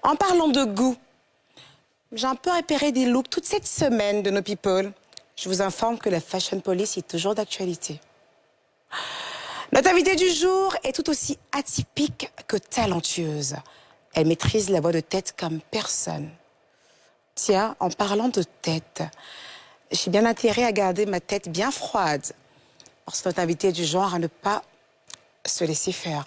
En parlant de goût, j'ai un peu repéré des looks toute cette semaine de nos people. Je vous informe que la Fashion Police est toujours d'actualité. Notre invitée du jour est tout aussi atypique que talentueuse. Elle maîtrise la voix de tête comme personne. Tiens, en parlant de tête, j'ai bien intérêt à garder ma tête bien froide. Parce que notre invitée est du genre à ne pas se laisser faire.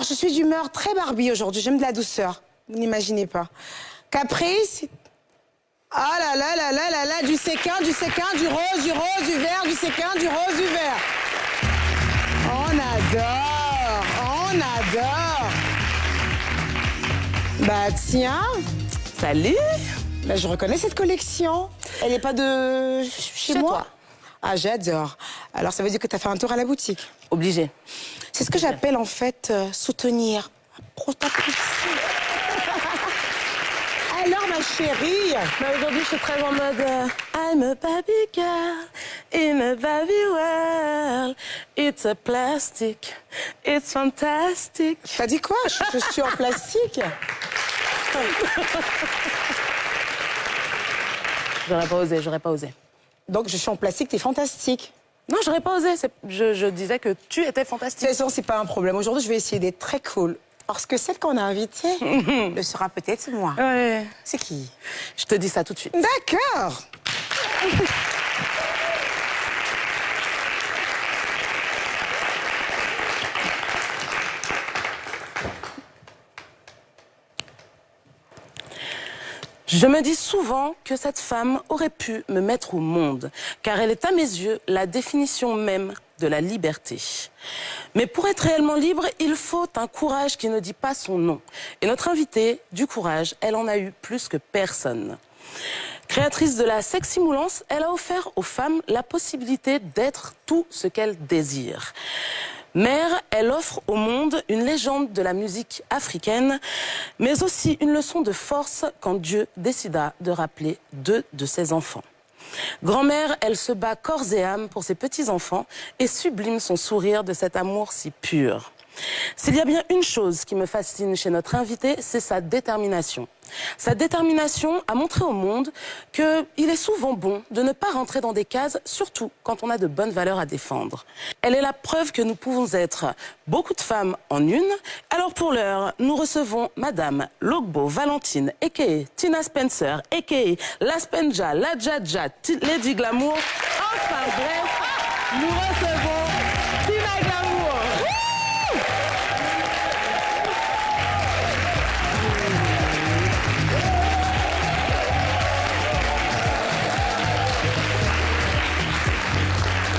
Je suis d'humeur très Barbie aujourd'hui. J'aime de la douceur. Vous n'imaginez pas. Caprice. Ah là là là là là là. Du séquin, du rose, du vert, du séquin, du rose, du vert. On adore. On adore. Bah tiens. Salut. Bah, je reconnais cette collection. Elle n'est pas de chez moi toi. Ah, j'adore. Alors, ça veut dire que tu as fait un tour à la boutique? Obligé. C'est ce que j'appelle, en fait, soutenir. Alors, ma chérie, Aujourd'hui, je suis très en mode I'm a baby girl in a baby world. It's a plastic. It's fantastic. t'as dit quoi? Je suis en plastique. J'aurais pas osé. Donc, je suis en plastique, t'es fantastique. Non, j'aurais pas osé. Je disais que tu étais De fantastique. toute façon, c'est pas un problème. Aujourd'hui, je vais essayer d'être très cool. Parce que celle qu'on a invitée le sera peut-être moi. Ouais. C'est qui? Je te dis ça tout de suite. D'accord. Je me dis souvent que cette femme aurait pu me mettre au monde, car elle est à mes yeux la définition même de la liberté. Mais pour être réellement libre, il faut un courage qui ne dit pas son nom. Et notre invitée, du courage, elle en a eu plus que personne. Créatrice de la seximoulance, elle a offert aux femmes la possibilité d'être tout ce qu'elles désirent. Mère, elle offre au monde une légende de la musique africaine, mais aussi une leçon de force quand Dieu décida de rappeler 2 de ses enfants. Grand-mère, elle se bat corps et âme pour ses petits-enfants et sublime son sourire de cet amour si pur. S'il y a bien une chose qui me fascine chez notre invitée, c'est sa détermination. Sa détermination à montrer au monde qu'il est souvent bon de ne pas rentrer dans des cases, surtout quand on a de bonnes valeurs à défendre. Elle est la preuve que nous pouvons être beaucoup de femmes en une. Alors pour l'heure, nous recevons Madame Logbo Valentine, a.k.a. Tina Spencer, a.k.a. La Spenja, La Jaja, Lady Glamour. Enfin bref, nous recevons Tina Glamour.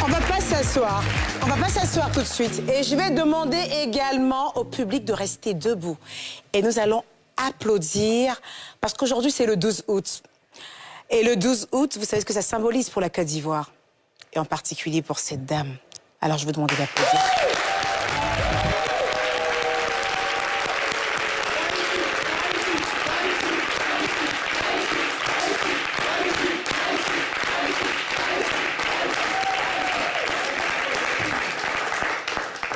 On va pas s'asseoir tout de suite. Et je vais demander également au public de rester debout. Et nous allons applaudir parce qu'aujourd'hui, c'est le 12 août. Et le 12 août, vous savez ce que ça symbolise pour la Côte d'Ivoire. Et en particulier pour cette dame. Alors, je vais demander d'applaudir.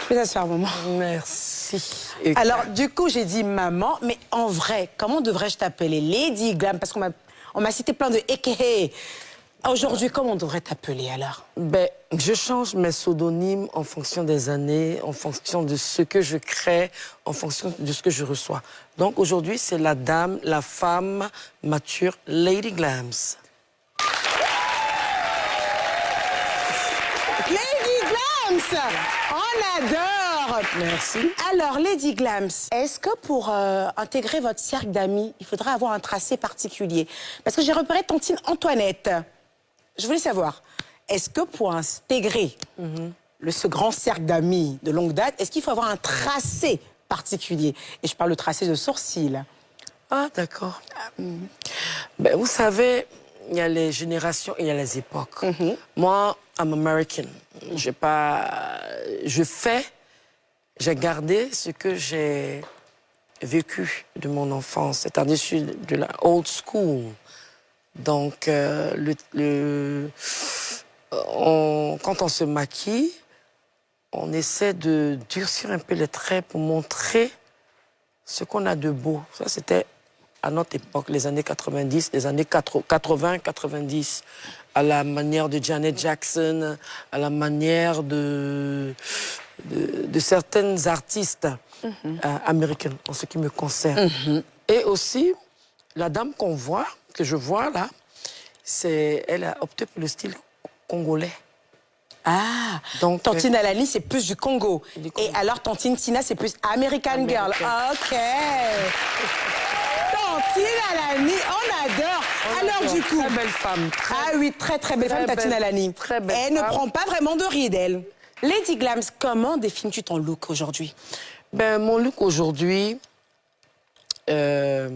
Je vais t'asseoir, maman. Merci. Alors, du coup, j'ai dit maman, mais en vrai, comment devrais-je t'appeler? Lady Glam, parce qu'on m'a cité plein de a.k.a. Aujourd'hui, comment on devrait t'appeler alors? Ben, je change mes pseudonymes en fonction des années, en fonction de ce que je crée, en fonction de ce que je reçois. Donc aujourd'hui, c'est la dame, la femme mature, Lady Glams. Lady Glams! On adore! Merci. Alors, Lady Glams, est-ce que pour intégrer votre cercle d'amis, il faudrait avoir un tracé particulier? Parce que j'ai repéré tantine Antoinette. Je voulais savoir, Est-ce que pour intégrer ce grand cercle d'amis de longue date, est-ce qu'il faut avoir un tracé particulier? Et je parle de tracé de sourcils. Ah, d'accord. Ben, vous savez, il y a les générations et il y a les époques. Moi, I'm American. J'ai gardé ce que j'ai vécu de mon enfance, c'est-à-dire je suis de la old school. Donc, quand on se maquille, on essaie de durcir un peu les traits pour montrer ce qu'on a de beau. Ça, c'était à notre époque, les années 90, les années 80-90, à la manière de Janet Jackson, à la manière de certaines artistes américaines, en ce qui me concerne. Et aussi, la dame que je vois là, elle a opté pour le style congolais. Ah, donc Tantine Alani, c'est plus du Congo. Et alors, Tantine Tina, c'est plus American Girl. OK. Tantine Alani, on adore. Alors, du coup... Très belle femme. Ah oui, très, très belle femme, Tantine Alani. Très belle Elle femme. ne prend pas vraiment de ride, elle. Lady Glams, comment définis-tu ton look aujourd'hui? Ben, mon look aujourd'hui, je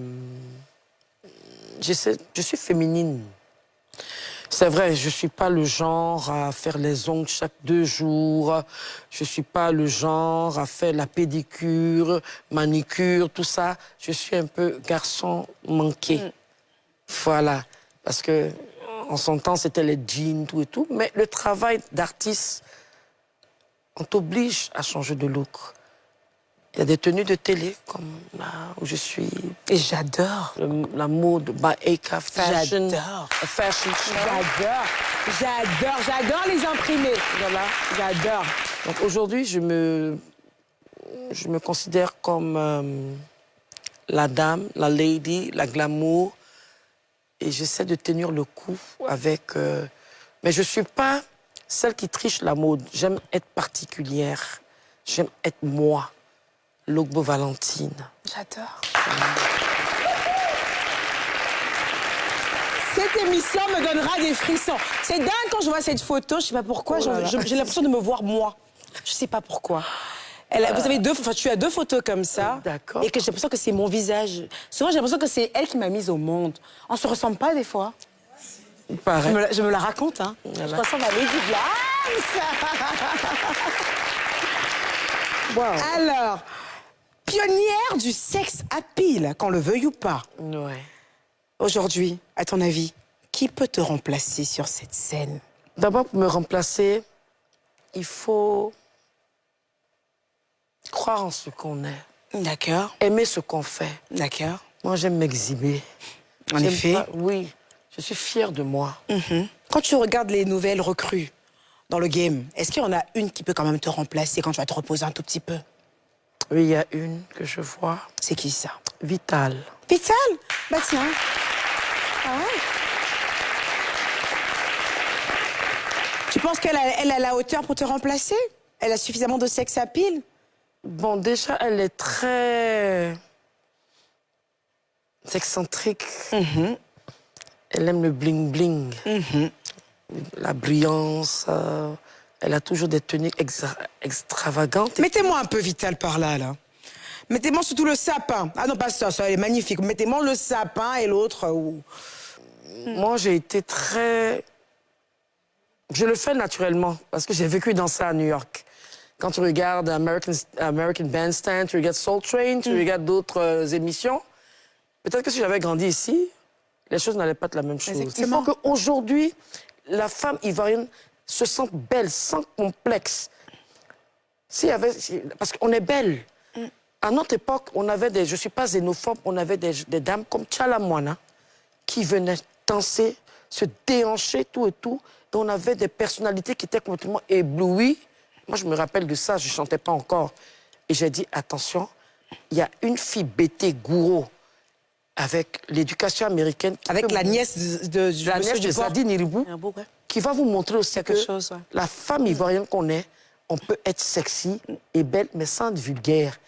suis féminine. C'est vrai, je ne suis pas le genre à faire les ongles chaque 2 jours. Je ne suis pas le genre à faire la pédicure, manicure, tout ça. Je suis un peu garçon manqué. Voilà. Parce que en son temps, c'était les jeans, tout et tout. Mais le travail d'artiste, on t'oblige à changer de look. Il y a des tenues de télé, comme là où je suis. Et j'adore. La mode, Eka Fashion. J'adore. Fashion show. J'adore les imprimés. Voilà. J'adore. Donc aujourd'hui, je me considère comme la dame, la lady, la glamour. Et j'essaie de tenir le coup avec... Mais je ne suis pas celle qui triche la mode. J'aime être particulière. J'aime être moi. Logbo Valentine. J'adore. Cette émission me donnera des frissons. C'est dingue quand je vois cette photo, je ne sais pas pourquoi, j'ai l'impression de me voir moi. Je ne sais pas pourquoi. Vous avez tu as 2 photos comme ça. D'accord. Et que j'ai l'impression que c'est mon visage. Souvent, j'ai l'impression que c'est elle qui m'a mise au monde. On ne se ressemble pas des fois. Pareil. Je me la raconte, hein. Voilà. Je ressemble à Lady Glams. Wow. Alors, pionnière du sex appeal, qu'on le veuille ou pas. Ouais. Aujourd'hui, à ton avis, qui peut te remplacer sur cette scène? D'abord, pour me remplacer, il faut croire en ce qu'on est. D'accord. Aimer ce qu'on fait. D'accord. Moi, j'aime m'exhiber. En effet. Oui, je suis fière de moi. Quand tu regardes les nouvelles recrues dans le game, est-ce qu'il y en a une qui peut quand même te remplacer quand tu vas te reposer un tout petit peu? Oui, il y a une que je vois. C'est qui ça? Vital. Vital? Bah tiens. Ah ouais. Tu penses qu'elle a la hauteur pour te remplacer? Elle a suffisamment de sex appeal? Bon, déjà, elle est très excentrique. Elle aime le bling-bling. La brillance. Elle a toujours des tenues extravagantes. Mettez-moi un peu Vital par là, là. Mettez-moi surtout le sapin. Ah non, pas ça, ça est magnifique. Mettez-moi le sapin et l'autre. Moi, j'ai été très... Je le fais naturellement, parce que j'ai vécu dans ça à New York. Quand tu regardes American Bandstand, tu regardes Soul Train, tu regardes d'autres émissions, peut-être que si j'avais grandi ici, les choses n'allaient pas être la même chose. C'est pour qu'aujourd'hui, la femme ivoirienne se sente belle, sans complexe. Parce qu'on est belle. À notre époque, on avait je ne suis pas xénophobe, on avait des dames comme Tchala Moana qui venaient danser, se déhancher, tout et tout. Et on avait des personnalités qui étaient complètement éblouies. Moi, je me rappelle de ça, je ne chantais pas encore. Et j'ai dit, attention, il y a une fille Bété Gouraud avec l'éducation américaine. Avec la nièce de Zadi Niribou, qui va vous montrer aussi que la femme ivoirienne qu'on est, on peut être sexy et belle, mais sans être vulgaire.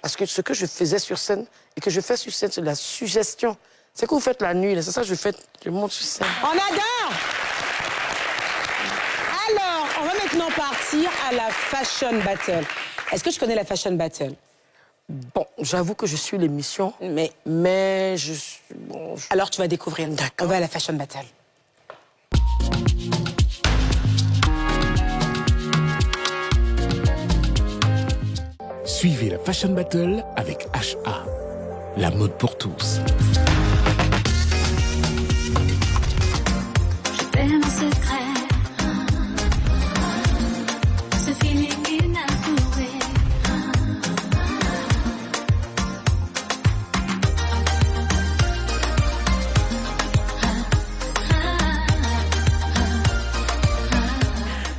Parce que ce que je faisais sur scène et que je fais sur scène, c'est la suggestion. C'est que vous faites la nuit, c'est ça que je monte sur scène. On adore! partir à la Fashion Battle. Est-ce que je connais la Fashion Battle? Bon, j'avoue que je suis l'émission, mais je suis... Bon, Alors tu vas découvrir. On va à la Fashion Battle. Suivez la Fashion Battle avec HA. La mode pour tous. Je t'aime en secret. Ce feeling inavoué.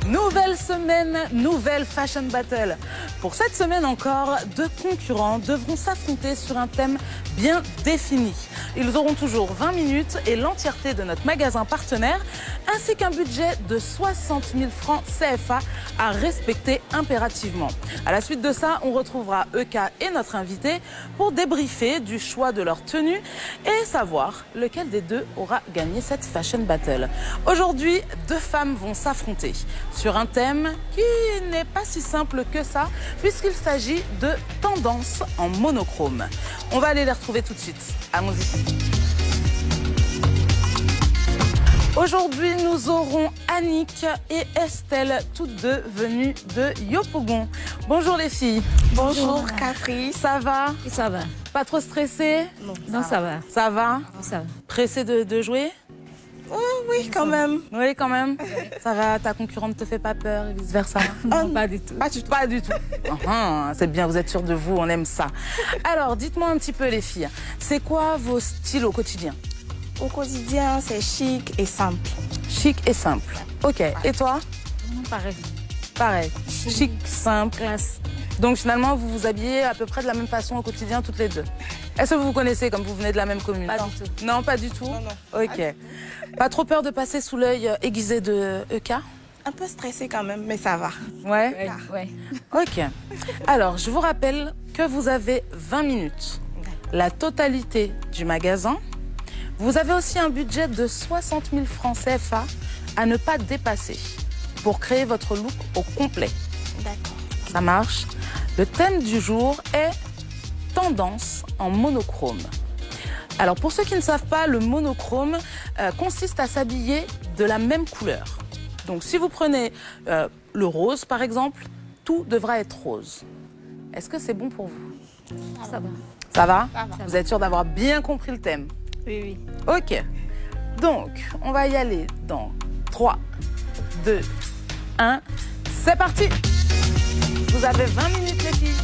Nouvelle semaine, nouvelle Fashion Battle. Pour cette semaine encore, deux concurrents devront s'affronter sur un thème bien défini. Ils auront toujours 20 minutes et l'entièreté de notre magasin partenaire, ainsi qu'un budget de 60 000 francs CFA à respecter impérativement. À la suite de ça, on retrouvera EK et notre invité pour débriefer du choix de leur tenue et savoir lequel des deux aura gagné cette Fashion Battle. Aujourd'hui, deux femmes vont s'affronter sur un thème qui n'est pas si simple que ça, puisqu'il s'agit de tendances en monochrome. On va aller les retrouver tout de suite. Allons-y. Aujourd'hui, nous aurons Annick et Estelle, toutes deux venues de Yopougon. Bonjour les filles. Bonjour Catherine. Ça va? Ça va. Pas trop stressé? Non, ça va. Ça va? Non, ça va. Pressé de jouer? Oh, oui, quand même. Oui, quand même. Ça va, ta concurrente te fait pas peur et vice-versa? Non, pas du tout. Pas du tout. C'est bien, vous êtes sûrs de vous, on aime ça. Alors, dites-moi un petit peu les filles, c'est quoi vos styles au quotidien? Au quotidien, c'est chic et simple. Chic et simple. Ok, et toi? Pareil. Pareil, chic, simple. Classe. Donc finalement, vous vous habillez à peu près de la même façon au quotidien toutes les deux. Est-ce que vous vous connaissez comme vous venez de la même commune? Pas du tout. Non, pas du tout? Non. Ok. Pas trop peur de passer sous l'œil aiguisé de EK? Un peu stressée quand même, mais ça va. Ouais? Ouais. Ok. Alors, je vous rappelle que vous avez 20 minutes. La totalité du magasin. Vous avez aussi un budget de 60 000 francs CFA à ne pas dépasser pour créer votre look au complet. D'accord. Ça marche. Le thème du jour est tendance en monochrome. Alors pour ceux qui ne savent pas, le monochrome consiste à s'habiller de la même couleur. Donc si vous prenez le rose par exemple, tout devra être rose. Est-ce que c'est bon pour vous? Ça va. Ça va? Ça va. Vous êtes sûr d'avoir bien compris le thème? Oui. Ok. Donc on va y aller dans 3, 2, 1. C'est parti! Vous avez 20 minutes les filles.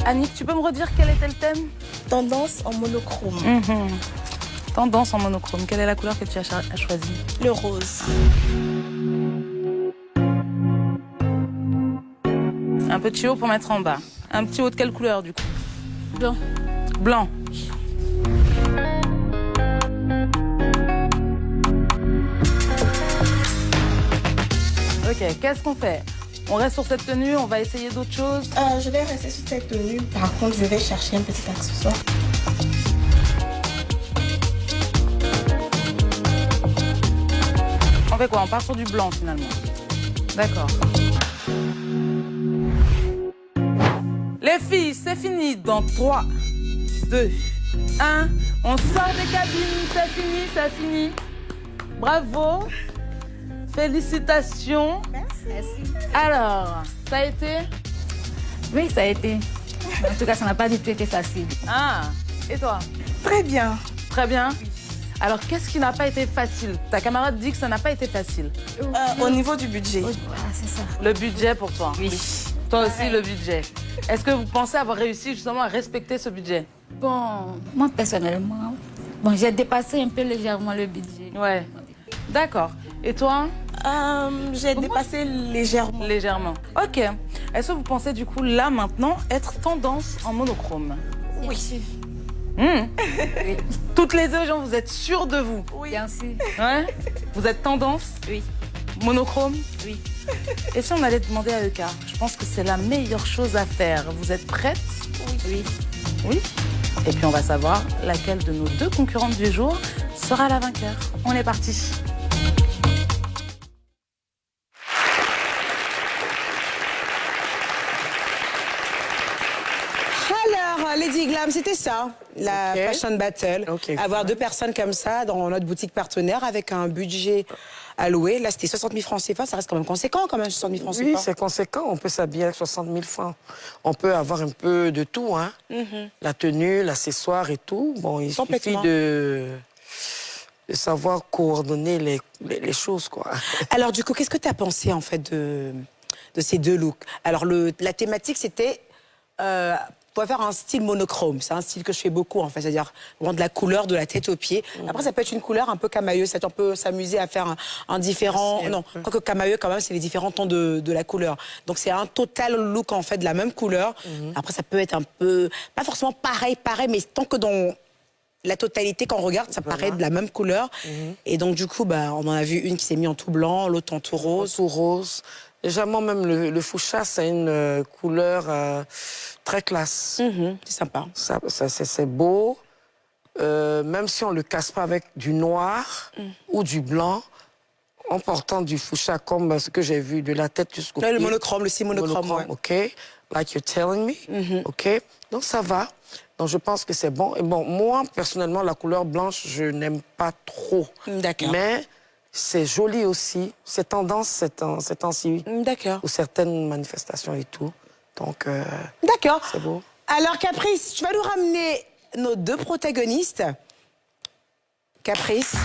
Annick, tu peux me redire quel était le thème? Tendance en monochrome. Tendance en monochrome. Quelle est la couleur que tu as choisie? Le rose. Un petit haut pour mettre en bas. Un petit haut de quelle couleur du coup? Blanc. Blanc. Ok, qu'est-ce qu'on fait? On reste sur cette tenue, on va essayer d'autres choses. Je vais rester sur cette tenue. Par contre, je vais chercher un petit accessoire. On fait quoi? On part sur du blanc finalement. D'accord. Les filles, c'est fini. Dans 3, 2, 1. On sort des cabines. C'est fini, c'est fini. Bravo. Félicitations. Merci. Alors, ça a été? Oui, ça a été. En tout cas, ça n'a pas du tout été facile. Ah, et toi? Très bien. Très bien. Alors, qu'est-ce qui n'a pas été facile? Ta camarade dit que ça n'a pas été facile. Au niveau du budget. Voilà, c'est ça. Le budget pour toi? Oui. Toi aussi, le budget. Est-ce que vous pensez avoir réussi justement à respecter ce budget? Bon, moi personnellement, j'ai dépassé un peu légèrement le budget. Ouais. D'accord. Et toi? J'ai dépassé légèrement. Légèrement. Ok. Est-ce que vous pensez du coup là maintenant être tendance en monochrome? Oui. Oui. Toutes les deux, genre, vous êtes sûres de vous? Bien sûr. Ouais. Vous êtes tendance? Oui. Monochrome? Oui. Et si on allait demander à EK? Je pense que c'est la meilleure chose à faire. Vous êtes prête? Oui. Oui? Et puis on va savoir laquelle de nos deux concurrentes du jour sera la vainqueur. On est parti. Alors, Lady Glam, c'était ça, la Ok. Fashion Battle. Ok, Avoir fine. 2 personnes comme ça dans notre boutique partenaire avec un budget alloué. Là, c'était 60 000 francs CFA. Ça reste quand même conséquent, quand même, 60 000 francs Oui, CFA. c'est conséquent. On peut s'habiller avec 60 000 francs. On peut avoir un peu de tout, hein. La tenue, l'accessoire et tout. Bon, il suffit Complètement. de savoir coordonner les choses, quoi. Alors, du coup, qu'est-ce que tu as pensé, en fait, de ces 2 looks? Alors, la thématique, c'était... on va faire un style monochrome. C'est un style que je fais beaucoup, en fait. C'est-à-dire, vraiment de la couleur de la tête aux pieds. Après, ça peut être une couleur un peu camailleuse. On peut s'amuser à faire un différent... Merci, un non, peu. quoique camailleux, quand même, c'est les différents tons de la couleur. Donc, c'est un total look, en fait, de la même couleur. Après, ça peut être un peu... Pas forcément pareil, mais tant que dans... La totalité, quand on regarde, ça paraît de la même couleur. Et donc, du coup, bah, on en a vu une qui s'est mise en tout blanc, l'autre en tout rose. Tout rose. Déjà, moi, même le fuchsia, c'est une couleur très classe. C'est sympa. C'est beau. Même si on ne le casse pas avec du noir ou du blanc, en portant du fuchsia comme ce que j'ai vu, de la tête jusqu'au Là, pied. le monochrome, le style monochrome, ouais. OK. Like you're telling me. OK. Donc, ça va. Donc, je pense que c'est bon. Et bon, moi, personnellement, la couleur blanche, je n'aime pas trop. D'accord. Mais c'est joli aussi. C'est tendance ces temps-ci D'accord. pour certaines manifestations et tout. Donc, D'accord. c'est beau. Alors, Caprice, tu vas nous ramener nos 2 protagonistes. Caprice.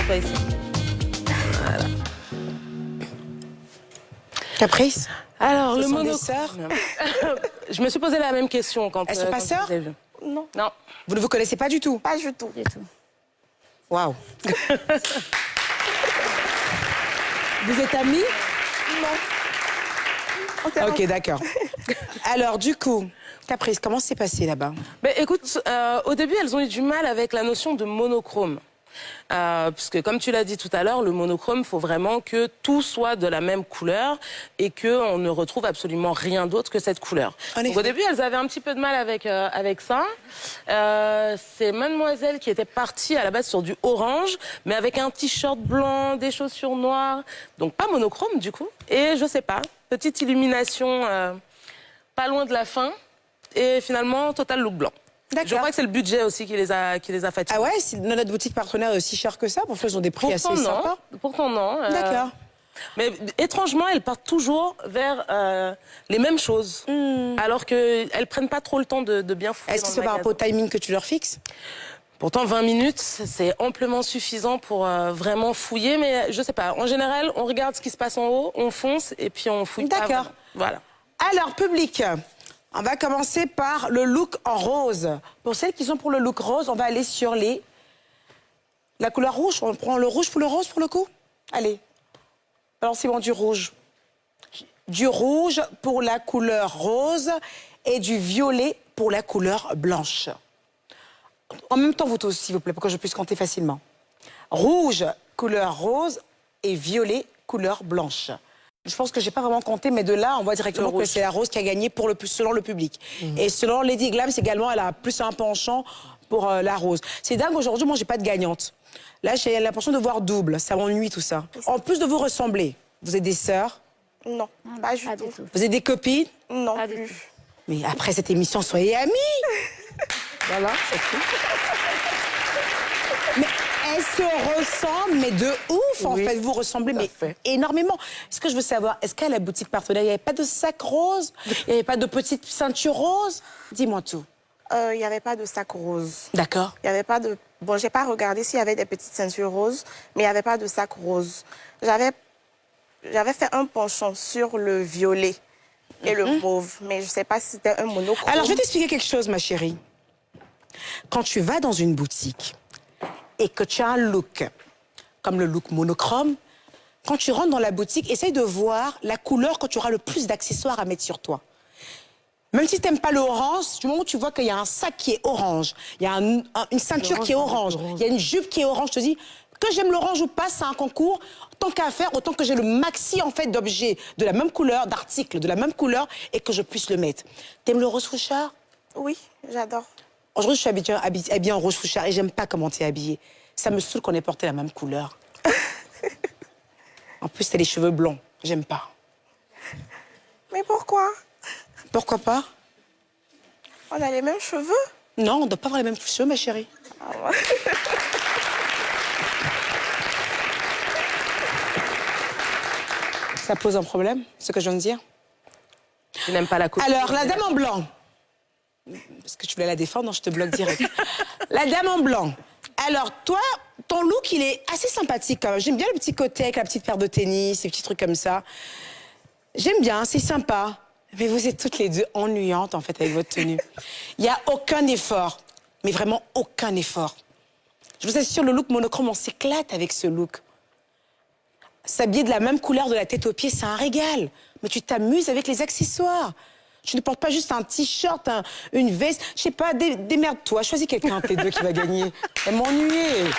Pas ici. Caprice. Alors, Ce le sont des monochrome. sœurs. Je me suis posé la même question quand... Elles sont pas quand je sœurs vous ai vu. Non, Non. Vous ne vous connaissez pas du tout? pas du tout. Du tout. Waouh. Vous êtes amis? Non. Ok, d'accord. Alors, du coup, Caprice, comment ça s'est passé là-bas? Mais écoute, au début, elles ont eu du mal avec la notion de monochrome. Puisque, comme tu l'as dit tout à l'heure, le monochrome, il faut vraiment que tout soit de la même couleur et qu'on ne retrouve absolument rien d'autre que cette couleur. En Donc, effet. au début, elles avaient un petit peu de mal avec ça. C'est Mademoiselle qui était partie à la base sur du orange, mais avec un t-shirt blanc, des chaussures noires. Donc, pas monochrome, du coup. Et je sais pas, petite illumination pas loin de la fin. Et finalement, total look blanc. D'accord. Je crois que c'est le budget aussi qui les a fatigués. Ah ouais, notre boutique partenaire est aussi chère que ça? Pour ils ont des prix Pourtant, assez non. sympas. Pourtant, non. D'accord. Mais étrangement, elles partent toujours vers les mêmes choses. Alors qu'elles ne prennent pas trop le temps de bien fouiller Est-ce dans que le c'est par rapport au magasin. timing que tu leur fixes? Pourtant, 20 minutes, c'est amplement suffisant pour vraiment fouiller. Mais je sais pas, en général, on regarde ce qui se passe en haut, on fonce et puis on fouille pas. D'accord. Voilà. Alors, public, on va commencer par le look en rose. Pour celles qui sont pour le look rose, on va aller sur la couleur rouge. On prend le rouge pour le rose, pour le coup? Allez. Alors, c'est bon, du rouge. Du rouge pour la couleur rose et du violet pour la couleur blanche. En même temps, vous tous, s'il vous plaît, pour que je puisse compter facilement. Rouge, couleur rose et violet, couleur blanche. Je pense que je n'ai pas vraiment compté, mais de là, on voit directement que c'est la rose qui a gagné selon le public. Et selon Lady Glam, également, elle a plus un penchant pour la rose. C'est dingue, aujourd'hui, moi, j'ai pas de gagnante. Là, j'ai l'impression de voir double. Ça m'ennuie, tout ça. En plus de vous ressembler, vous êtes des sœurs, Non, pas du Pas tout. du tout. vous êtes des copines. Non Pas du plus. tout. Mais après cette émission, soyez amis. Voilà, c'est tout. Mais elles se ressemblent, mais de ouf, en Oui, fait. Vous ressemblez, tout à mais fait. énormément. Ce que je veux savoir, est-ce qu'à la boutique partenaire, il n'y avait pas de sac rose? Il n'y avait pas de petite ceinture rose? Dis-moi tout. Il n'y avait pas de sac rose. D'accord. Il n'y avait pas de... Bon, j'ai pas regardé s'il y avait des petites ceintures roses, mais il n'y avait pas de sac rose. J'avais fait un penchant sur le violet et le mauve, mais je ne sais pas si c'était un monochrome. Alors, je vais t'expliquer quelque chose, ma chérie. Quand tu vas dans une boutique et que tu as un look, comme le look monochrome, quand tu rentres dans la boutique, essaye de voir la couleur quand tu auras le plus d'accessoires à mettre sur toi. Même si tu n'aimes pas le orange, du moment où tu vois qu'il y a un sac qui est orange, il y a une ceinture qui est orange, il y a une jupe qui est orange, je te dis que j'aime l'orange ou pas, c'est un concours. Tant qu'à faire, autant que j'ai le maxi en fait d'objets de la même couleur, d'articles de la même couleur et que je puisse le mettre. T'aimes le rose fouchard? Oui, j'adore. Aujourd'hui, je suis habillée en rose fouchard et j'aime pas comment t'es habillée. Ça me saoule qu'on ait porté la même couleur. En plus, t'as les cheveux blonds. J'aime pas. Mais pourquoi? Pourquoi pas? On a les mêmes cheveux? Non, on ne doit pas avoir les mêmes cheveux, ma chérie. Ah ouais. Ça pose un problème, ce que je viens de dire? Tu n'aimes pas la coupe. Alors, la dame en blanc. Parce que tu voulais la défendre, non, je te bloque direct. La dame en blanc. Alors, toi, ton look, il est assez sympathique quand même. J'aime bien le petit côté avec la petite paire de tennis, ces petits trucs comme ça. J'aime bien, c'est sympa. Mais vous êtes toutes les deux ennuyantes, en fait, avec votre tenue. Il n'y a aucun effort. Mais vraiment aucun effort. Je vous assure, le look monochrome, on s'éclate avec ce look. S'habiller de la même couleur de la tête aux pieds, c'est un régal. Mais tu t'amuses avec les accessoires. Tu ne portes pas juste un t-shirt, une veste. Je sais pas, démerde-toi. Choisis quelqu'un entre les deux qui va gagner. Elle m'ennuie.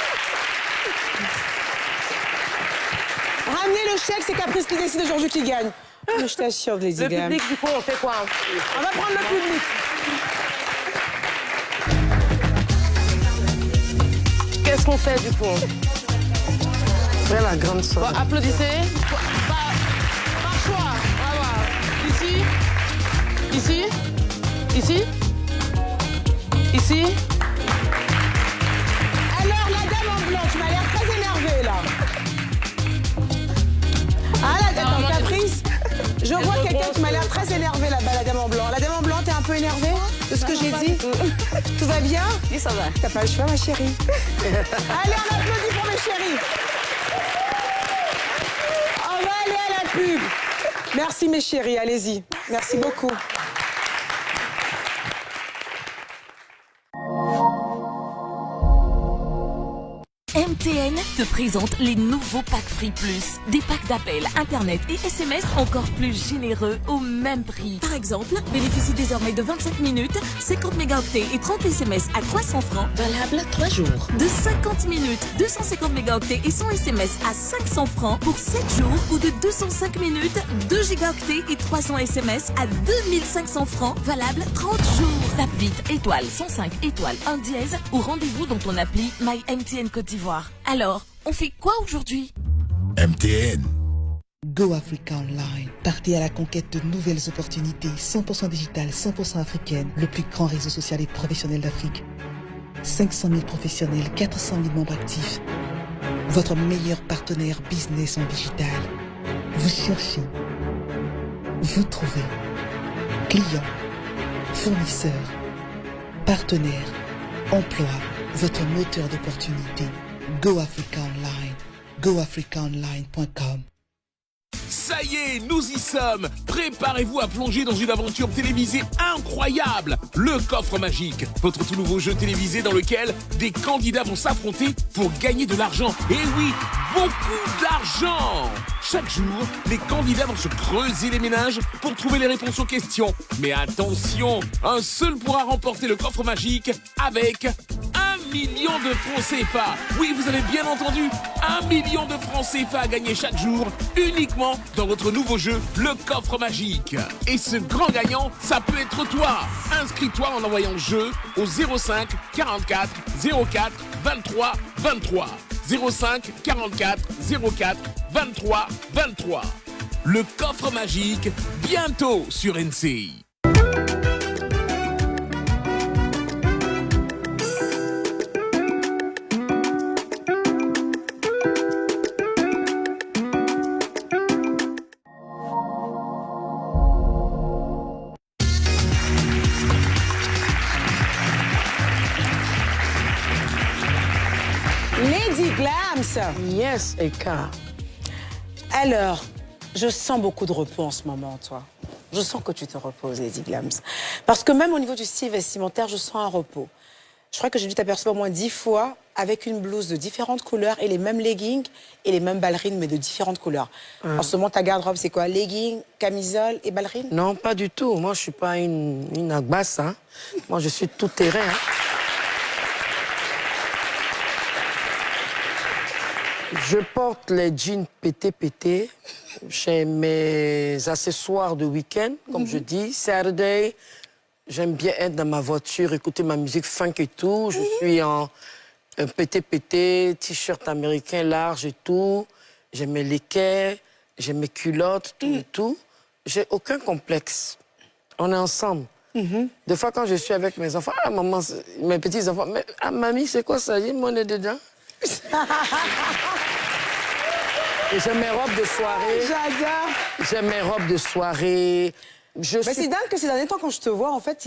Ramenez le chèque, c'est Caprice qui décide aujourd'hui qui gagne. Mais je t'assure, Lady Le Glam. public, du coup, on fait quoi? On va prendre le public. Qu'est-ce qu'on fait, du coup? Après la grande Bon, soirée. applaudissez. Par choix. On va voir. Ici. Ici. Ici. Ici. Alors, la dame en blanc, tu m'as l'air très énervée, là. Ah, attends, Caprice, je vois quelqu'un qui m'a l'air très énervé là-bas, la dame en blanc. La dame en blanc, t'es un peu énervée de ce que j'ai dit? Tout va bien? Oui, ça va. T'as pas le choix, ma chérie. Allez, on applaudit pour mes chéris. On va aller à la pub. Merci, mes chéris, allez-y. Merci beaucoup. MTN te présente les nouveaux packs Free Plus. Des packs d'appels, internet et SMS encore plus généreux au même prix. Par exemple, bénéficie désormais de 25 minutes, 50 mégaoctets et 30 SMS à 300 francs, valable 3 jours. De 50 minutes, 250 mégaoctets et 100 SMS à 500 francs pour 7 jours ou de 205 minutes, 2 gigaoctets et 300 SMS à 2500 francs, valable 30 jours. Tape vite étoile 105 étoile 1 dièse ou rendez-vous dans ton appli My MTN Côte d'Ivoire. Alors, on fait quoi aujourd'hui? MTN. Go Africa Online. Partez à la conquête de nouvelles opportunités. 100% digital, 100% africaine. Le plus grand réseau social et professionnel d'Afrique. 500 000 professionnels, 400 000 membres actifs. Votre meilleur partenaire business en digital. Vous cherchez. Vous trouvez. Clients. Fournisseurs. Partenaires. Emploi. Votre moteur d'opportunité. Go Africa Online. GoAfricaOnline.com. Ça y est, nous y sommes. Préparez-vous à plonger dans une aventure télévisée incroyable. Le Coffre Magique, votre tout nouveau jeu télévisé dans lequel des candidats vont s'affronter pour gagner de l'argent. Et oui, beaucoup d'argent. Chaque jour, les candidats vont se creuser les méninges pour trouver les réponses aux questions. Mais attention, un seul pourra remporter le Coffre Magique avec 1 million de francs CFA. Oui, vous avez bien entendu, 1 million de francs CFA à gagner chaque jour, uniquement dans votre nouveau jeu, le Coffre Magique. Et ce grand gagnant, ça peut être toi. Inscris-toi en envoyant jeu au 05 44 04 23 23. 05 44 04 23 23. Le Coffre Magique, bientôt sur NCI. Lady Glams. Yes, Eka. Alors, je sens beaucoup de repos en ce moment, toi. Je sens que tu te reposes, Lady Glams. Parce que même au niveau du style vestimentaire, je sens un repos. Je crois que j'ai dû t'apercevoir au moins 10 fois avec une blouse de différentes couleurs et les mêmes leggings et les mêmes ballerines, mais de différentes couleurs. En ce moment, ta garde-robe, c'est quoi? Leggings, camisole et ballerines? Non, pas du tout. Moi, je suis pas une agbasse. Hein. Moi, je suis tout terrain. Hein. Je porte les jeans pétés. J'ai mes accessoires de week-end, comme je dis. Saturday, j'aime bien être dans ma voiture, écouter ma musique funk et tout. Je suis en pété, t-shirt américain large et tout. J'ai mes léquets, j'ai mes culottes, tout et tout. J'ai aucun complexe. On est ensemble. Des fois, quand je suis avec mes enfants, ah, maman, mes petits-enfants, mais ah, mamie, c'est quoi ça? J'ai mon nez dedans. Et j'ai mes robes de soirée. J'adore. J'ai mes robes de soirée. C'est dingue que ces derniers temps, quand je te vois, en fait,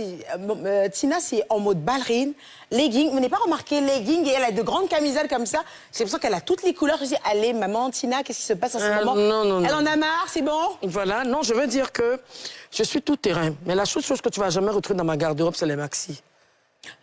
Tina, c'est en mode ballerine, legging. Vous n'avez pas remarqué legging et elle a de grandes camisoles comme ça. J'ai l'impression qu'elle a toutes les couleurs. Je dis, allez, maman, Tina, qu'est-ce qui se passe en ce moment? Non. Elle en a marre, c'est bon? Voilà, non, je veux dire que je suis tout terrain. Mais la chose que tu vas jamais retrouver dans ma garde-robe, c'est les maxis.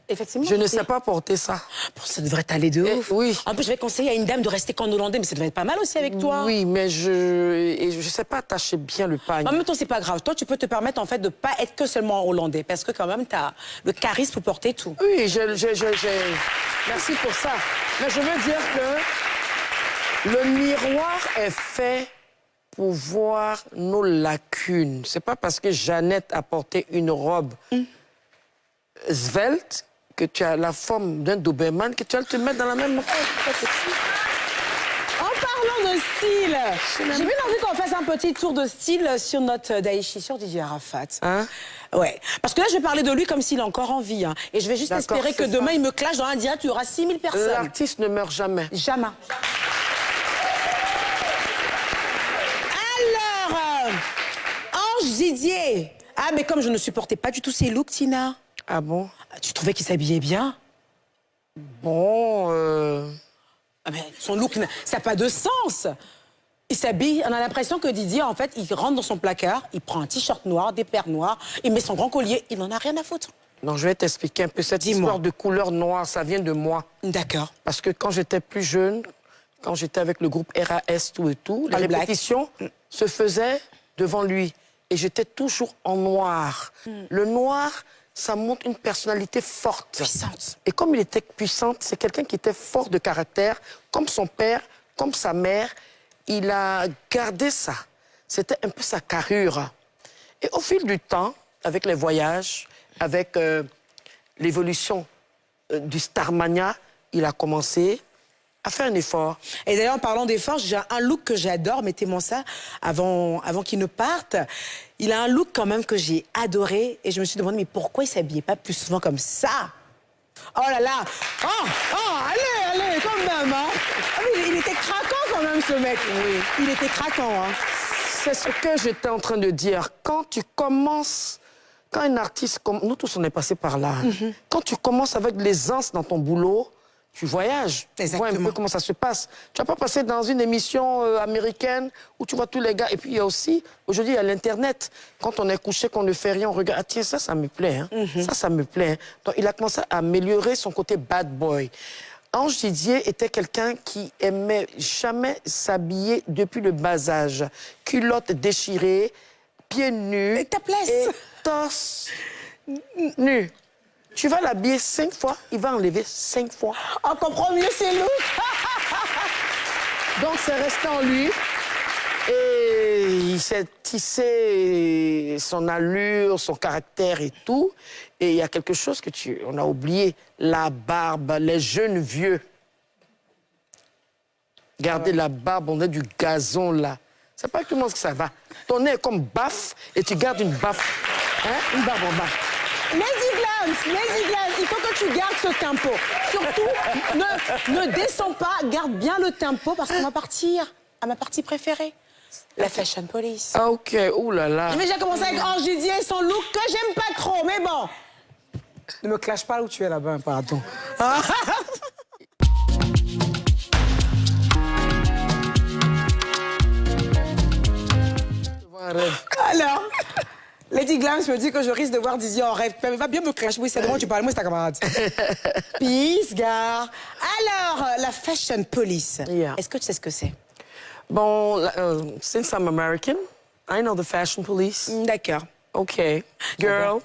Effectivement. Je ne sais pas porter ça. Ça devrait t'aller de ouf. Oui. En plus, je vais conseiller à une dame de rester qu'en hollandais, mais ça devrait être pas mal aussi avec toi. Oui, mais je sais pas attacher bien le pagne. En même temps, c'est pas grave. Toi, tu peux te permettre, en fait, de pas être que seulement hollandais, parce que quand même, t'as le charisme pour porter tout. Oui, merci pour ça. Mais je veux dire que le miroir est fait pour voir nos lacunes. C'est pas parce que Jeannette a porté une robe svelte, que tu as la forme d'un Doberman, que tu vas te mettre dans la même... En parlant de style, j'ai bien envie qu'on fasse un petit tour de style sur notre Daïchi, sur Didier Arafat. Hein? Ouais. Parce que là, je vais parler de lui comme s'il est encore en vie. Hein. Et je vais juste espérer que demain, il me clash dans un direct, il y aura 6000 personnes. L'artiste ne meurt jamais. Jamais. Alors, Ange Didier. Ah, mais comme je ne supportais pas du tout ses looks, Tina. Ah bon? Tu trouvais qu'il s'habillait bien? Bon, Ah mais son look, ça n'a pas de sens. Il s'habille, on a l'impression que Didier, en fait, il rentre dans son placard, il prend un t-shirt noir, des paires noires, il met son grand collier, il n'en a rien à foutre. Non, je vais t'expliquer un peu. Cette histoire de couleur noire, ça vient de moi. D'accord. Parce que quand j'étais plus jeune, quand j'étais avec le groupe RAS, tout et tout, les répétitions se faisaient devant lui. Et j'étais toujours en noir. Le noir, ça montre une personnalité forte. Puissante. Et comme il était puissant, c'est quelqu'un qui était fort de caractère, comme son père, comme sa mère. Il a gardé ça. C'était un peu sa carrure. Et au fil du temps, avec les voyages, avec l'évolution du Starmania, il a commencé à faire un effort. Et d'ailleurs, en parlant d'effort, j'ai un look que j'adore, mettez-moi ça, avant qu'il ne parte. Il a un look quand même que j'ai adoré, et je me suis demandé, mais pourquoi il ne s'habillait pas plus souvent comme ça? Oh là là! Allez, quand même, hein! Ah, mais il était craquant quand même, ce mec. Oui. Il était craquant, hein. C'est ce que j'étais en train de dire. Quand tu commences, quand un artiste, comme nous tous on est passés par là, quand tu commences avec de l'aisance dans ton boulot, tu voyages, tu vois un peu comment ça se passe. Tu vas pas passer dans une émission américaine où tu vois tous les gars. Et puis il y a aussi, aujourd'hui, il y a l'Internet. Quand on est couché, qu'on ne fait rien, on regarde. Ah tiens, ça me plaît. Hein. Ça me plaît. Hein. Donc il a commencé à améliorer son côté bad boy. Ange Didier était quelqu'un qui aimait jamais s'habiller depuis le bas âge. Culotte déchirée, pieds nus ta place. Et torse nu. Tu vas l'habiller 5 fois, il va enlever 5 fois. On comprend mieux ses looks. Donc c'est resté en lui. Et il s'est tissé son allure, son caractère et tout. Et il y a quelque chose que on a oublié, la barbe, les jeunes vieux. Gardez la barbe, on a du gazon là. C'est pas comment ça va. Ton nez est comme baffe et tu gardes une baffe. Hein? Une barbe en bas. Lady Glams, il faut que tu gardes ce tempo. Surtout, ne descends pas, garde bien le tempo parce qu'on va partir à ma partie préférée, la Fashion Police. Ah ok, ouh là là. Je vais déjà commencer avec Ange Didier et son look que j'aime pas trop, mais bon. Ne me clash pas où tu es là-bas, pardon. Alors, Lady Lady Glams me dit que je risque de voir Didier en rêve. Va bien me cracher. Oui, c'est de moi que tu parles. Moi, c'est ta camarade. Peace, gars. Alors, la Fashion Police. Yeah. Est-ce que tu sais ce que c'est? Bon, since I'm American, I know the fashion police. D'accord. Okay, girl.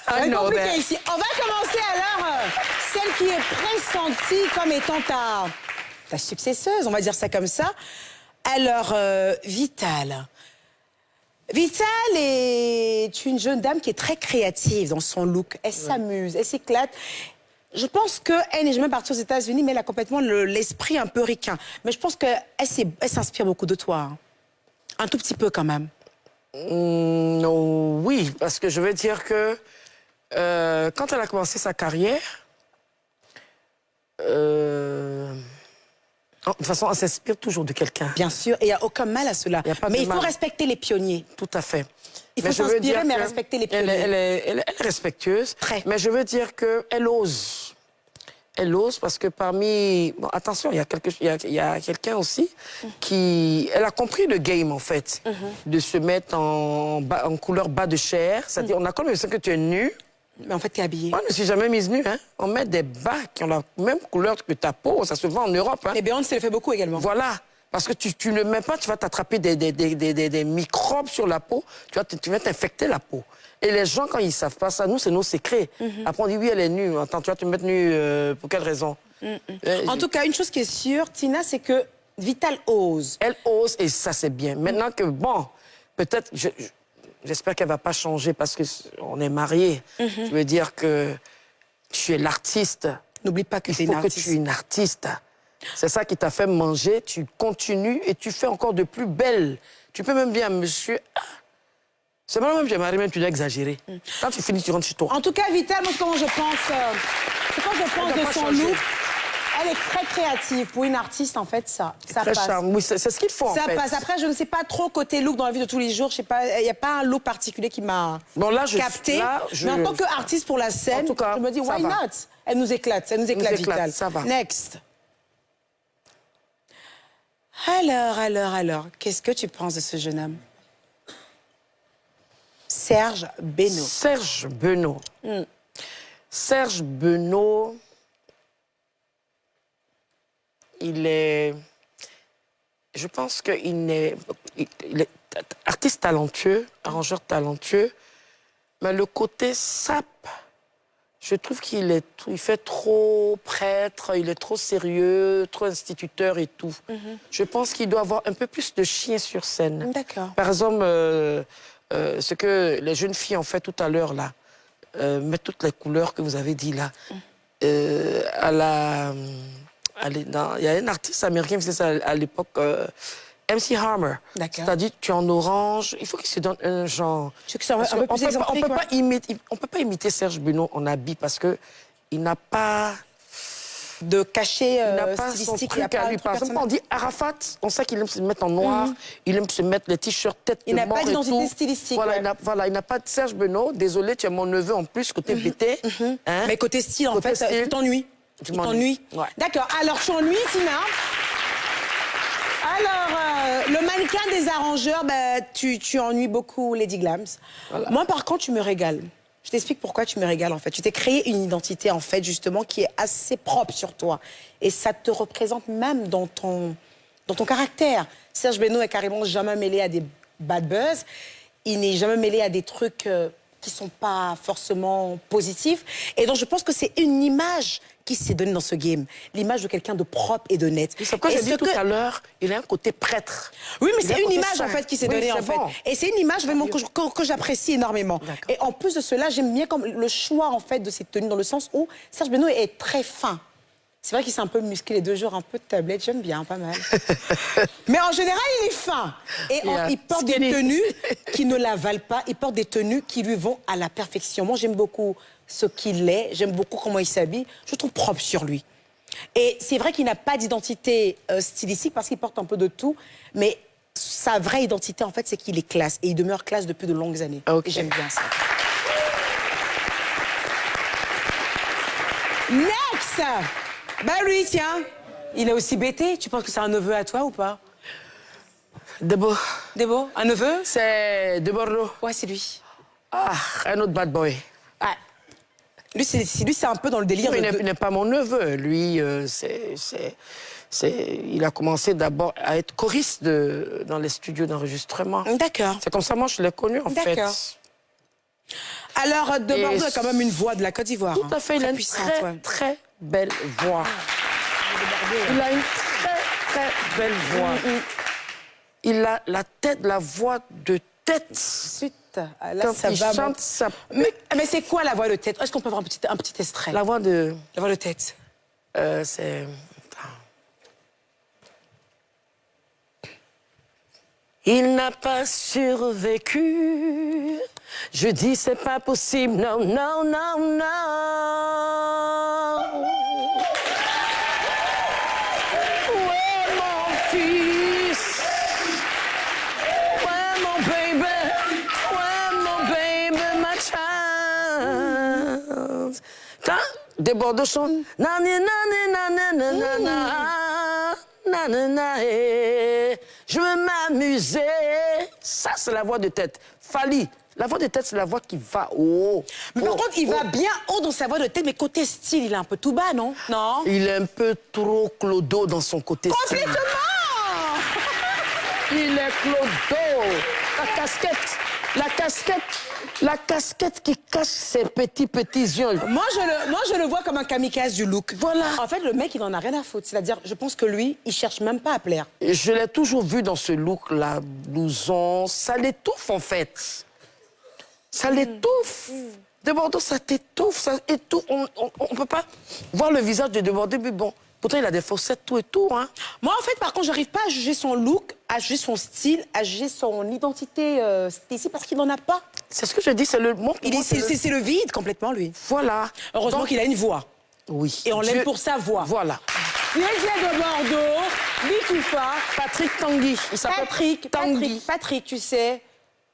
I know that. Ici. On va commencer alors, celle qui est pressentie comme étant ta successeuse, on va dire ça comme ça. Alors, Vital. Vital est une jeune dame qui est très créative dans son look. Elle s'amuse, elle s'éclate. Je pense qu'elle n'est jamais partie aux États-Unis, mais elle a complètement l'esprit un peu ricain. Mais je pense qu'elle s'inspire beaucoup de toi. Hein. Un tout petit peu quand même. Oui, parce que je veux dire que quand elle a commencé sa carrière, de toute façon, elle s'inspire toujours de quelqu'un. Bien sûr, et il n'y a aucun mal à cela. Mais il faut respecter les pionniers. Tout à fait. Il faut s'inspirer, mais respecter les pionniers. Elle est respectueuse. Très. Mais je veux dire qu'elle ose. Elle ose parce que parmi... Bon, attention, il y a quelqu'un aussi qui... Elle a compris le game, en fait, de se mettre en couleur bas de chair. C'est-à-dire, on a comme l'impression que tu es nu. Mais en fait, tu es habillée. Moi, je ne me suis jamais mise nue. Hein. On met des bas qui ont la même couleur que ta peau. Ça se vend en Europe. Hein. Et Beyoncé le fait beaucoup également. Voilà. Parce que tu ne le mets pas, tu vas t'attraper des microbes sur la peau. Tu vas t'infecter la peau. Et les gens, quand ils ne savent pas ça, nous, c'est nos secrets. Après, on dit, oui, elle est nue. Attends, tu vas te mettre nue pour quelle raison? En tout cas, une chose qui est sûre, Tina, c'est que Vital ose. Elle ose et ça, c'est bien. Maintenant que, bon, peut-être... J'espère qu'elle ne va pas changer parce qu'on est mariés. Je veux dire que tu es l'artiste. N'oublie pas que tu es une artiste. Il faut que tu es une artiste. C'est ça qui t'a fait manger. Tu continues et tu fais encore de plus belle. Tu peux même dire, monsieur... C'est moi-même, j'ai marié, même tu dois exagérer. Quand tu finis, tu rentres chez toi. En tout cas, Vital, moi, comment je pense, de son look, elle est très créative. Pour une artiste, en fait, ça très passe. Charme. Oui, c'est ce qu'il faut, en fait. Ça passe. Après, je ne sais pas trop côté look dans la vie de tous les jours. Je sais pas, il n'y a pas un look particulier qui m'a capté. Mais en tant qu'artiste pour la scène, je me dis, why not? Elle nous éclate. Elle nous éclate, Vital. Ça va. Next. Alors, qu'est-ce que tu penses de ce jeune homme? Serge Benoît. Serge Benoît. Serge Benoît, il est... Je pense qu'il est artiste talentueux, arrangeur talentueux, mais le côté sap, je trouve qu'il fait trop prêtre, il est trop sérieux, trop instituteur et tout. Je pense qu'il doit avoir un peu plus de chien sur scène. D'accord. Par exemple, ce que les jeunes filles ont fait tout à l'heure, là, mettre toutes les couleurs que vous avez dit, là, il y a un artiste américain qui faisait ça à l'époque, MC Hammer. C'est-à-dire, tu es en orange, il faut qu'il se donne un genre. On ne peut pas imiter Serge Benoît en habit parce qu'il n'a pas... de cachet stylistique. Il n'a pas son truc à lui. Par exemple, on dit Arafat, on sait qu'il aime se mettre en noir, il aime se mettre les t-shirts tête de mort. Il n'a pas d'identité stylistique. Voilà, il n'a pas de Serge Benoît. Désolé, tu es mon neveu en plus, côté BT. Hein? Mais côté style, en fait, tu t'ennuies. Tu t'ennuies. Ouais. D'accord. Alors, tu ennuies, Tina. Alors, le mannequin des arrangeurs, tu ennuies beaucoup Lady Glams. Voilà. Moi, par contre, tu me régales. Je t'explique pourquoi tu me régales, en fait. Tu t'es créé une identité, en fait, justement, qui est assez propre sur toi. Et ça te représente même dans ton caractère. Serge Benoît est carrément jamais mêlé à des bad buzz. Il n'est jamais mêlé à des trucs qui ne sont pas forcément positifs. Et donc, je pense que c'est une image qui s'est donnée dans ce game. L'image de quelqu'un de propre et de net. C'est pourquoi j'ai dit tout à l'heure, il a un côté prêtre. Oui, mais c'est une image, en fait, qui s'est donnée, en fait. Et c'est une image vraiment que j'apprécie énormément. Et en plus de cela, j'aime bien comme le choix, en fait, de cette tenue, dans le sens où Serge Benoît est très fin. C'est vrai qu'il s'est un peu musclé les 2 jours, un peu de tablette, j'aime bien, pas mal. Mais en général, il est fin. Et il porte des tenues qui ne la valent pas, il porte des tenues qui lui vont à la perfection. Moi, j'aime beaucoup ce qu'il est, j'aime beaucoup comment il s'habille, je trouve propre sur lui. Et c'est vrai qu'il n'a pas d'identité stylistique parce qu'il porte un peu de tout, mais sa vraie identité, en fait, c'est qu'il est classe. Et il demeure classe depuis de longues années. Okay. Et j'aime bien ça. Next! Bah lui, tiens, il est aussi bêté. Tu penses que c'est un neveu à toi ou pas? Debo. Debo? Un neveu? C'est de Bordeaux. Ouais, c'est lui. Ah, un autre bad boy. Ah. Lui, c'est un peu dans le délire. Il n'est pas mon neveu. Lui, il a commencé d'abord à être choriste dans les studios d'enregistrement. D'accord. C'est comme ça, moi, je l'ai connu, en fait. D'accord. Alors, de Bordeaux a quand même une voix de la Côte d'Ivoire. Tout à fait, il a une très belle voix. Il a une très belle voix. Il a la tête, la voix de tête. Suite. Là, Quand ça il va. chante, ça... Mais c'est quoi la voix de tête? Est-ce qu'on peut avoir un petit extrait? La voix de... La voix de tête. C'est... Il n'a pas survécu. Je dis c'est pas possible. Non, non, non, non. Où est mon fils? Où est mon baby? Où est mon baby, my child? Des Bordeaux chantent. Na na na na na na na na. Na, na, na, eh. Je veux m'amuser. Ça, c'est la voix de tête. Fally, la voix de tête, c'est la voix qui va haut. Mais par contre, il va bien haut dans sa voix de tête, mais côté style, il est un peu tout bas, non? Non. Il est un peu trop clodo dans son côté style. Complètement. Il est clodo. La casquette qui cache ses petits yeux. Moi, je le vois comme un kamikaze du look. Voilà. En fait, le mec, il en a rien à foutre. C'est-à-dire, je pense que lui, il cherche même pas à plaire. Je l'ai toujours vu dans ce look-là, blouson. Ça l'étouffe, en fait. Ça l'étouffe. De Bordeaux, ça t'étouffe, ça étouffe. On ne peut pas voir le visage de Bordeaux, mais bon. Pourtant, il a des faussettes, tout et tout, hein. Moi, en fait, par contre, j'arrive pas à juger son look, à juger son style, à juger son identité ici, parce qu'il n'en a pas. C'est ce que je dis, c'est le... C'est le vide, complètement, lui. Voilà. Heureusement qu'il a une voix. Oui. Et on l'aime pour sa voix. Voilà. Il vient de Bordeaux, Bikoufa. Patrick Tanguy. Il s'appelle Patrick, tu sais,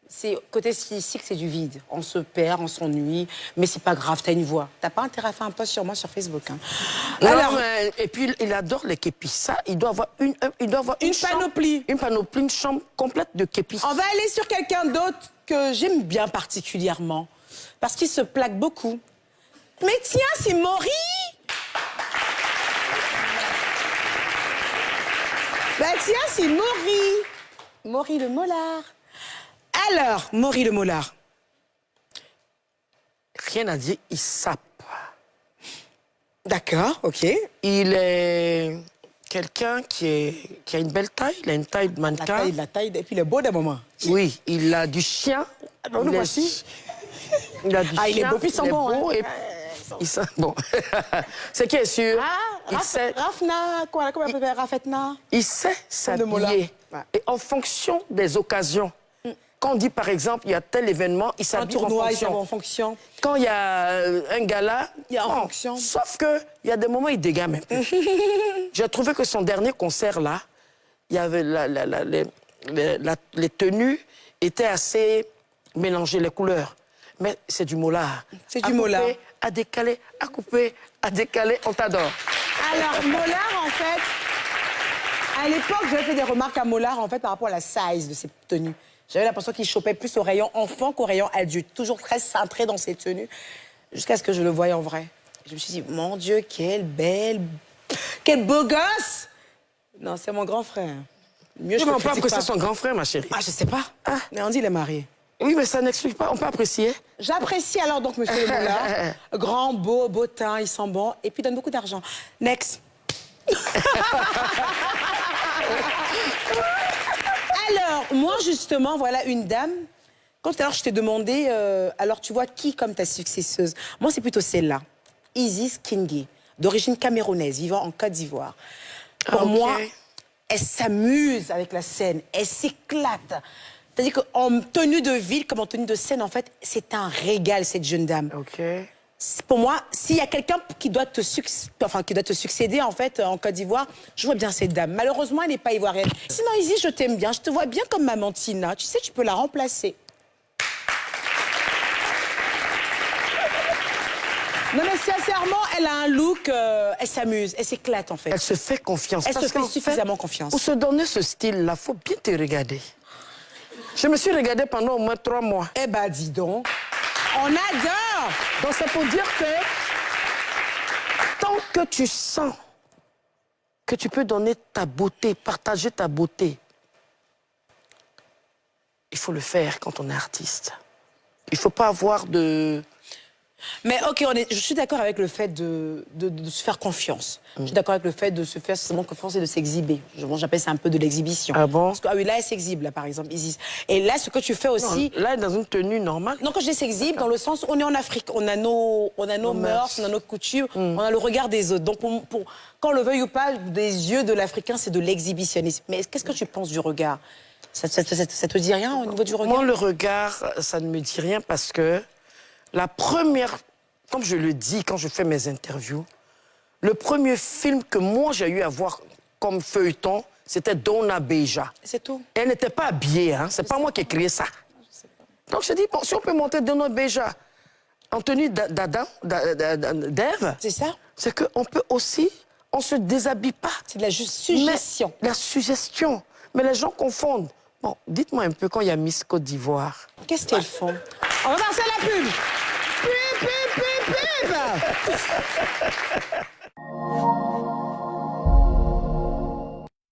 c'est côté stylistique, c'est du vide. On se perd, on s'ennuie, mais c'est pas grave, t'as une voix. T'as pas intérêt à faire un post sur moi sur Facebook. Hein. Alors, et puis, il adore les képis. Ça, il doit avoir une panoplie. Une panoplie, une chambre complète de képis. On va aller sur quelqu'un d'autre que j'aime bien particulièrement, parce qu'il se plaque beaucoup. Mais tiens, c'est Maury. Bah tiens, c'est Maury. Maury le Mollard. Alors, Maury le Mollard. Rien à dire, il sape. D'accord, ok. Il est quelqu'un qui a une belle taille, il a une taille de mannequin. La taille, et puis il est beau d'un moment. Oui, il a du chien. Alors, nous voici. Il a du chien. Il est beau, puis il sent bon. Et... Il sent bon. C'est qui est sûr. Rafna, comment on peut faire Rafetna? Il sait s'habiller. Ouais. Et en fonction des occasions. Quand on dit, par exemple, il y a tel événement, il s'habille en fonction. Quand il y a un gala, il y a en fonction. Sauf qu'il y a des moments, il dégame un peu. J'ai trouvé que son dernier concert, là, il y avait les tenues étaient assez mélangées, les couleurs. Mais c'est du Mollard. C'est du Mollard. À décaler, à couper, à décaler, on t'adore. Alors, Mollard, en fait, à l'époque, j'avais fait des remarques à Mollard, en fait, par rapport à la size de ses tenues. J'avais l'impression qu'il chopait plus au rayon enfant qu'au rayon adulte. Toujours très cintré dans ses tenues, jusqu'à ce que je le voie en vrai. Je me suis dit, mon Dieu, quel beau gosse! Non, c'est mon grand frère. Mieux, on peut apprécier son grand frère, ma chérie. Ah, je sais pas. Ah. Mais on dit, il est marié. Oui, mais ça n'explique pas. On peut apprécier. J'apprécie alors donc monsieur le Mollard. Grand, beau teint, il sent bon. Et puis, il donne beaucoup d'argent. Next. Alors, moi, justement, voilà une dame. Quand tout à l'heure, je t'ai demandé, alors tu vois qui comme ta successeuse? Moi, c'est plutôt celle-là. Isis Kingi, d'origine camerounaise, vivant en Côte d'Ivoire. Pour moi, elle s'amuse avec la scène, elle s'éclate. C'est-à-dire qu'en tenue de ville comme en tenue de scène, en fait, c'est un régal, cette jeune dame. Pour moi, s'il y a quelqu'un qui doit te succéder, en fait, en Côte d'Ivoire, je vois bien cette dame. Malheureusement, elle n'est pas ivoirienne. Sinon, Isis, je t'aime bien. Je te vois bien comme maman Tina. Tu sais, tu peux la remplacer. Non, mais sincèrement, elle a un look, elle s'amuse, elle s'éclate, en fait. Elle se fait confiance. Elle se fait suffisamment confiance. Pour se donner ce style-là, il faut bien te regarder. Je me suis regardée pendant au moins 3 mois. Eh ben, dis donc. On adore. Donc c'est pour dire que tant que tu sens que tu peux donner ta beauté, partager ta beauté, il faut le faire quand on est artiste. Il ne faut pas avoir de... Mais ok, je suis d'accord avec le fait de se faire confiance. Je suis d'accord avec le fait de se faire seulement confiance et de s'exhiber. J'appelle ça un peu de l'exhibition. Ah bon? Parce que, oui, là, elle s'exhibe, là, par exemple. Et là, ce que tu fais aussi... Non, là, elle est dans une tenue normale. Non, quand je dis s'exhibe, dans le sens où on est en Afrique. On a nos mœurs, on a nos coutumes, on a le regard des autres. Donc, quand on le veuille ou pas, des yeux de l'Africain, c'est de l'exhibitionnisme. Mais qu'est-ce que tu penses du regard? Ça te dit rien au niveau du regard? Moi, le regard, ça ne me dit rien parce que la première, comme je le dis quand je fais mes interviews, le premier film que moi j'ai eu à voir comme feuilleton, c'était Donna Beja. C'est tout. Elle n'était pas habillée, hein. C'est pas moi qui ai créé ça. Donc je dis, bon, si on peut monter Donna Beja en tenue d'Ève, c'est ça. C'est qu'on peut aussi, on se déshabille pas. C'est de la suggestion. La suggestion. Mais les gens confondent. Bon, dites-moi un peu quand il y a Miss Côte d'Ivoire. Qu'est-ce qu'elles font? On va lancer la pub. Pub.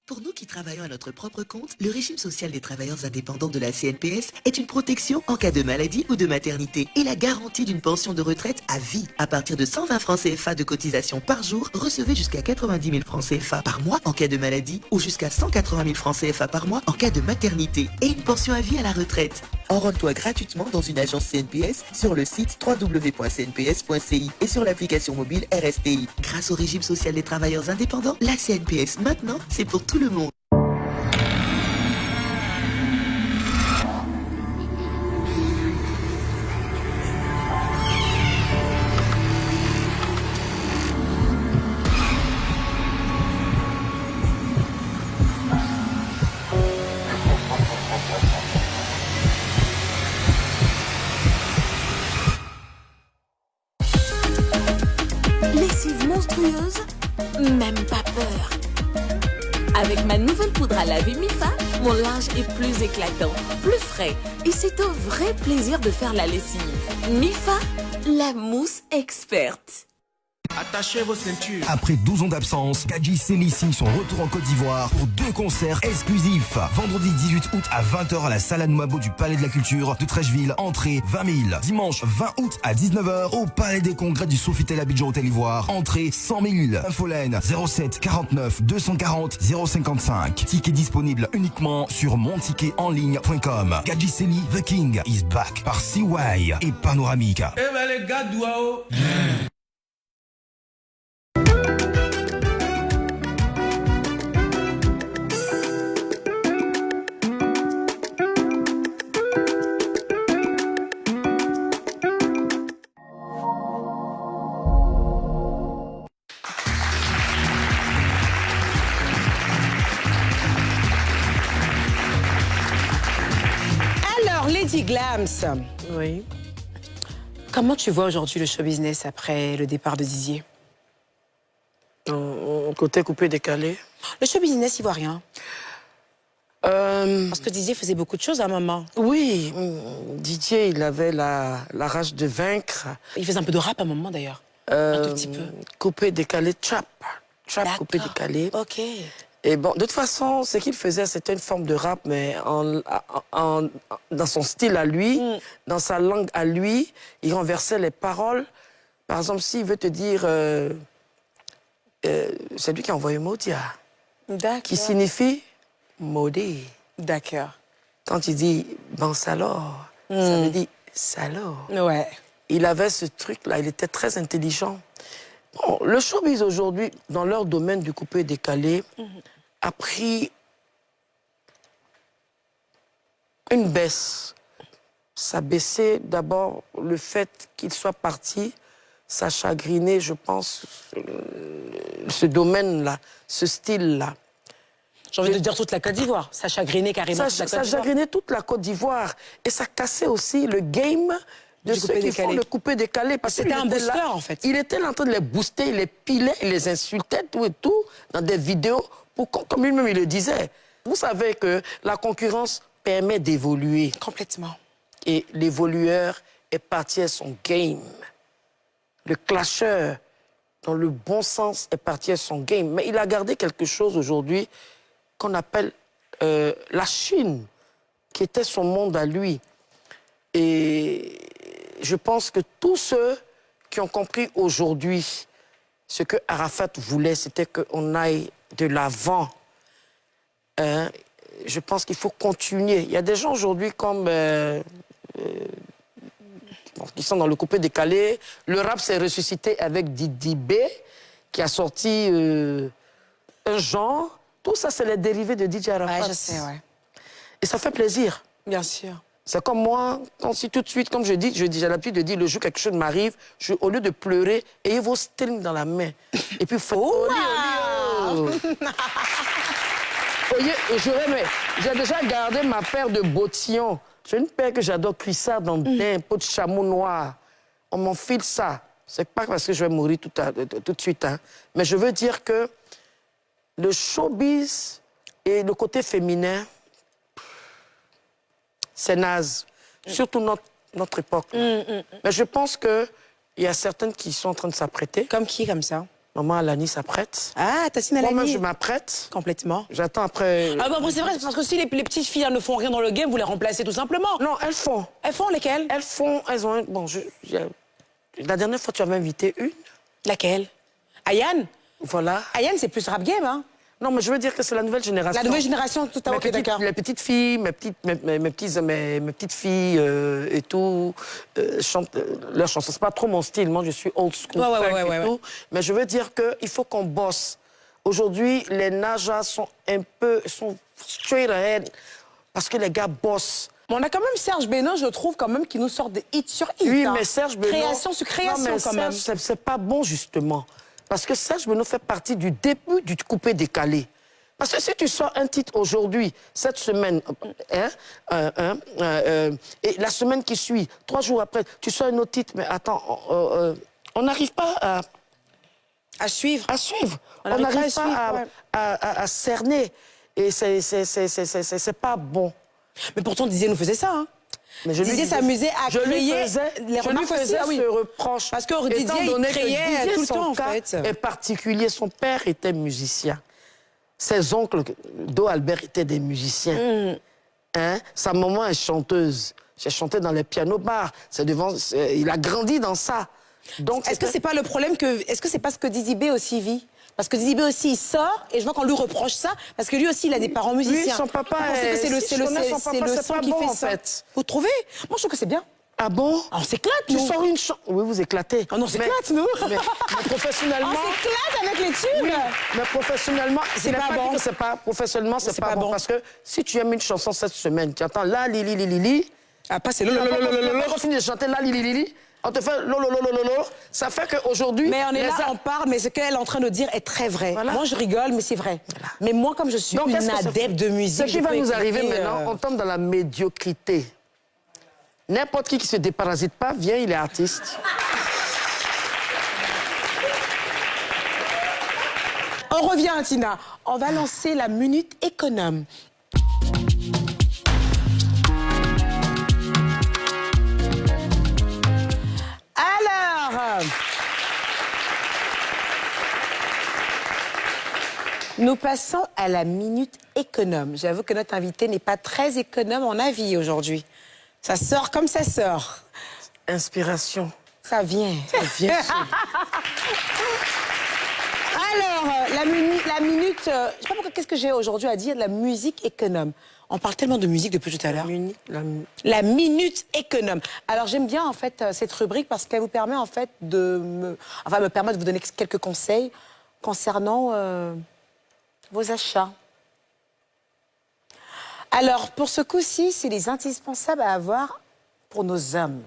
Pour nous qui travaillons à notre propre compte, le régime social des travailleurs indépendants de la CNPS est une protection en cas de maladie ou de maternité et la garantie d'une pension de retraite à vie. À partir de 120 francs CFA de cotisation par jour, recevez jusqu'à 90 000 francs CFA par mois en cas de maladie ou jusqu'à 180 000 francs CFA par mois en cas de maternité et une pension à vie à la retraite. Enrôle-toi gratuitement dans une agence CNPS sur le site www.cnps.ci et sur l'application mobile RSTI. Grâce au régime social des travailleurs indépendants, la CNPS maintenant, c'est pour tout le monde. Lessive monstrueuse? Même pas peur. Avec ma nouvelle poudre à laver Mifa, mon linge est plus éclatant, plus frais et c'est un vrai plaisir de faire la lessive. Mifa, la mousse experte. Attachez vos ceintures. Après 12 ans d'absence, Gadji Sely signe son retour en Côte d'Ivoire pour 2 concerts exclusifs. Vendredi 18 août à 20h à la salle Mabo du Palais de la Culture de Trècheville, entrée 20 000. Dimanche 20 août à 19h au Palais des Congrès du Sofitel Abidjan Hôtel Ivoire, entrée 100 000. Infolène 07 49 240 055. Ticket disponible uniquement sur monticketenligne.com. Gadji Sely, The King is back par CY et Panoramique. Eh ben les gars d'Ouao. Alors, Lady Glams. Oui. Comment tu vois aujourd'hui le show business après le départ de Didier? Côté coupé décalé. Le show business ivoirien. Parce que Didier faisait beaucoup de choses à un moment. Oui, Didier, il avait la rage de vaincre. Il faisait un peu de rap à un moment d'ailleurs. Un tout petit peu. Coupé décalé, trap coupé décalé. Ok. Et bon, de toute façon, ce qu'il faisait, c'était une forme de rap, mais dans son style à lui, dans sa langue à lui, il renversait les paroles. Par exemple, s'il veut te dire, c'est lui qui a envoyé Modia, qui signifie maudit. D'accord. Quand il dit bon salor, ça veut dire salaud. Ouais. Il avait ce truc-là, il était très intelligent. Bon, le showbiz aujourd'hui, dans leur domaine du coupé décalé, a pris une baisse. Ça baissait d'abord le fait qu'il soit parti, ça chagrinait, je pense, ce domaine-là, ce style-là. J'ai envie de dire toute la Côte d'Ivoire. Ça chagrinait carrément toute la Côte d'Ivoire. Ça chagrinait toute la Côte d'Ivoire. Et ça cassait aussi le game de ceux qui font le coupé décalé. Parce que c'était un booster, en fait. Il était là en train de les booster, il les pilait, il les insultait, tout et tout, dans des vidéos, comme lui-même il le disait. Vous savez que la concurrence permet d'évoluer. Complètement. Et l'évolueur est parti à son game. Le clasheur, dans le bon sens, est parti à son game. Mais il a gardé quelque chose aujourd'hui qu'on appelle la Chine, qui était son monde à lui. Et je pense que tous ceux qui ont compris aujourd'hui ce que Arafat voulait, c'était qu'on aille de l'avant. Hein? Je pense qu'il faut continuer. Il y a des gens aujourd'hui comme... qui sont dans le coupé décalé. Le rap s'est ressuscité avec Didi B, qui a sorti un genre. Tout ça, c'est les dérivés de DJ Arafat. Ouais, je sais, ouais. Et ça fait plaisir. Bien sûr. C'est comme moi, quand si tout de suite, comme j'ai l'habitude de dire, le jour quelque chose m'arrive, au lieu de pleurer, ayez vos strings dans la main. Et puis, faites... J'ai déjà gardé ma paire de bottillons. J'ai une paire que j'adore, cuissard dans un pot de chameau noir. On m'enfile ça. C'est pas parce que je vais mourir tout de suite. Hein. Mais je veux dire que le showbiz et le côté féminin, c'est naze. Surtout notre époque. Mais je pense qu'il y a certaines qui sont en train de s'apprêter. Comme qui, comme ça? Maman Alani s'apprête. Ah, Tassine Alani. Moi-même, je m'apprête. Complètement. J'attends après... Ah bon, c'est vrai, parce que si les petites filles ne font rien dans le game, vous les remplacez tout simplement. Non, elles font. Elles font lesquelles? Elles ont... Bon, la dernière fois, tu avais invité une. Laquelle? Ayane? Voilà. Ayane, c'est plus rap game, hein? Non, mais je veux dire que c'est la nouvelle génération. La nouvelle génération, tout à fait, d'accord. Les petites filles, mes petites filles et tout, chantent leurs chansons. C'est pas trop mon style, moi je suis old school et tout. Mais je veux dire qu'il faut qu'on bosse. Aujourd'hui, les najas sont straight ahead parce que les gars bossent. Mais on a quand même Serge Benoît, je trouve, quand même, qui nous sort des hits sur hits. Oui, hein. mais Serge Benoît... Création sur création, non, mais quand même. C'est pas bon, justement. Parce que Serge Benoît fait partie du début du coupé décalé. Parce que si tu sors un titre aujourd'hui, cette semaine, et la semaine qui suit, 3 jours après, tu sors un autre titre, mais attends, on n'arrive pas à suivre. On n'arrive pas à cerner. Et c'est pas bon. Mais pourtant, Didier nous faisait ça, hein. Mais Didier s'amusait à créer les remarques aussi. Ce reproche. Parce que Didier, il créait tout le temps, en fait. Est particulier. Son père était musicien. Ses oncles, Do Albert, étaient des musiciens. Hein? Sa maman est chanteuse. J'ai chanté dans les pianos-bars. Il a grandi dans ça. Donc, est-ce que c'est pas le problème que... Est-ce que c'est pas ce que Didi B aussi vit? Parce que Didi B aussi, il sort, et je vois qu'on lui reproche ça, parce que lui aussi, il a des parents musiciens. Oui, son papa c'est le son qui fait ça. Vous trouvez? Moi, je trouve que c'est bien. Ah bon? On s'éclate, nous. Tu sors une chanson... Oui, vous éclatez. Oh non, on s'éclate, nous. Mais professionnellement... On s'éclate avec les tubes. Oui, mais professionnellement... C'est pas bon. Professionnellement, c'est pas bon. Parce que si tu aimes une chanson cette semaine, tu entends la li li li li li... Après, c'est le... On finit de chanter la li li li li... On te fait lololololo. Ça fait qu'aujourd'hui... Mais on est là, on parle, mais ce qu'elle est en train de dire est très vrai. Voilà. Moi, je rigole, mais c'est vrai. Voilà. Mais moi, comme je suis une adepte de musique... Ce qui va nous arriver maintenant, on tombe dans la médiocrité. N'importe qui se déparasite pas, vient, il est artiste. On revient, Tina. On va lancer la minute économe. Alors, nous passons à la minute économe. J'avoue que notre invité n'est pas très économe en avis aujourd'hui. Ça sort comme ça sort. Inspiration. Ça vient. Ça vient. Alors, la minute... je sais pas pourquoi, qu'est-ce que j'ai aujourd'hui à dire, la musique économe. On parle tellement de musique depuis tout à l'heure. La minute économe. Alors, j'aime bien, en fait, cette rubrique parce qu'elle vous permet, en fait, me permet de vous donner quelques conseils concernant vos achats. Alors, pour ce coup-ci, c'est les indispensables à avoir pour nos hommes.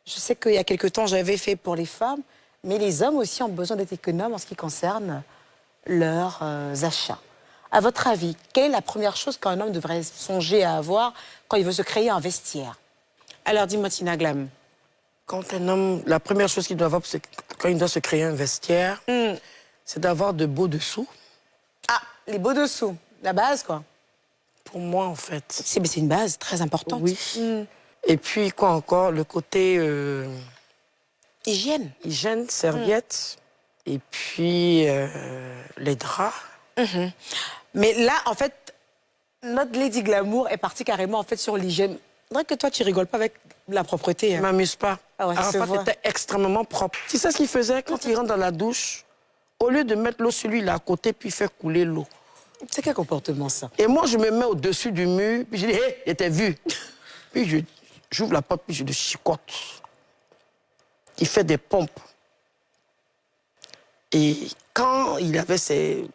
Je sais qu'il y a quelque temps, j'avais fait pour les femmes, mais les hommes aussi ont besoin d'être économes en ce qui concerne leurs achats. À votre avis, quelle est la première chose qu'un homme devrait songer à avoir quand il veut se créer un vestiaire? Alors, dis-moi, Tina Glam. Quand un homme, la première chose qu'il doit avoir, c'est quand il doit se créer un vestiaire, c'est d'avoir de beaux dessous. Ah, les beaux dessous, la base, quoi. Pour moi, en fait. C'est une base très importante. Oui. Et puis, quoi encore? Le côté... Hygiène. Hygiène, serviettes. Et puis, les draps. Mais là, en fait, notre Lady Glamour est partie carrément en fait, sur l'hygiène. On dirait que toi, tu rigoles pas avec la propreté. Je m'amuse pas. Ah ouais, Arafat était extrêmement propre. Tu sais ce qu'il faisait quand il rentre dans la douche? Au lieu de mettre l'eau sur lui, il est à côté, puis il fait couler l'eau. C'est quel comportement, ça? Et moi, je me mets au-dessus du mur, puis je dis, hé, il était vu. Puis j'ouvre la porte, puis je le chicote. Il fait des pompes. Et quand il avait ses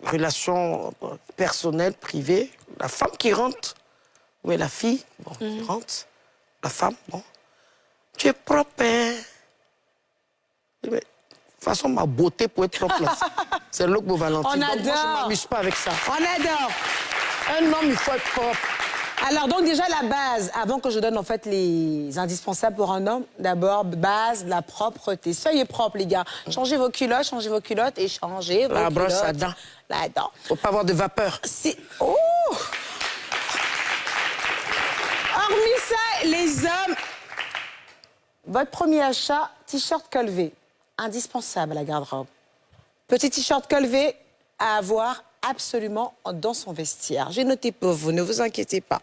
relations personnelles, privées, la femme qui rentre, oui, la fille, bon, qui rentre, la femme, bon, tu es propre, hein? Mais, de toute façon, ma beauté pour être propre, là, c'est l'eau pour Valentine. On adore. Donc, moi, je ne m'amuse pas avec ça. On adore. Un homme, il faut être propre. Alors, donc, déjà, la base, avant que je donne, en fait, les indispensables pour un homme, d'abord, base, la propreté. Soyez propres, les gars. Changez vos culottes et changez vos culottes. La brosse à dents. La dent. Faut pas avoir de vapeur. Oh! Hormis ça, les hommes, votre premier achat, t-shirt col V, indispensable à la garde-robe. Petit t-shirt col V à avoir absolument dans son vestiaire. J'ai noté pour vous, ne vous inquiétez pas.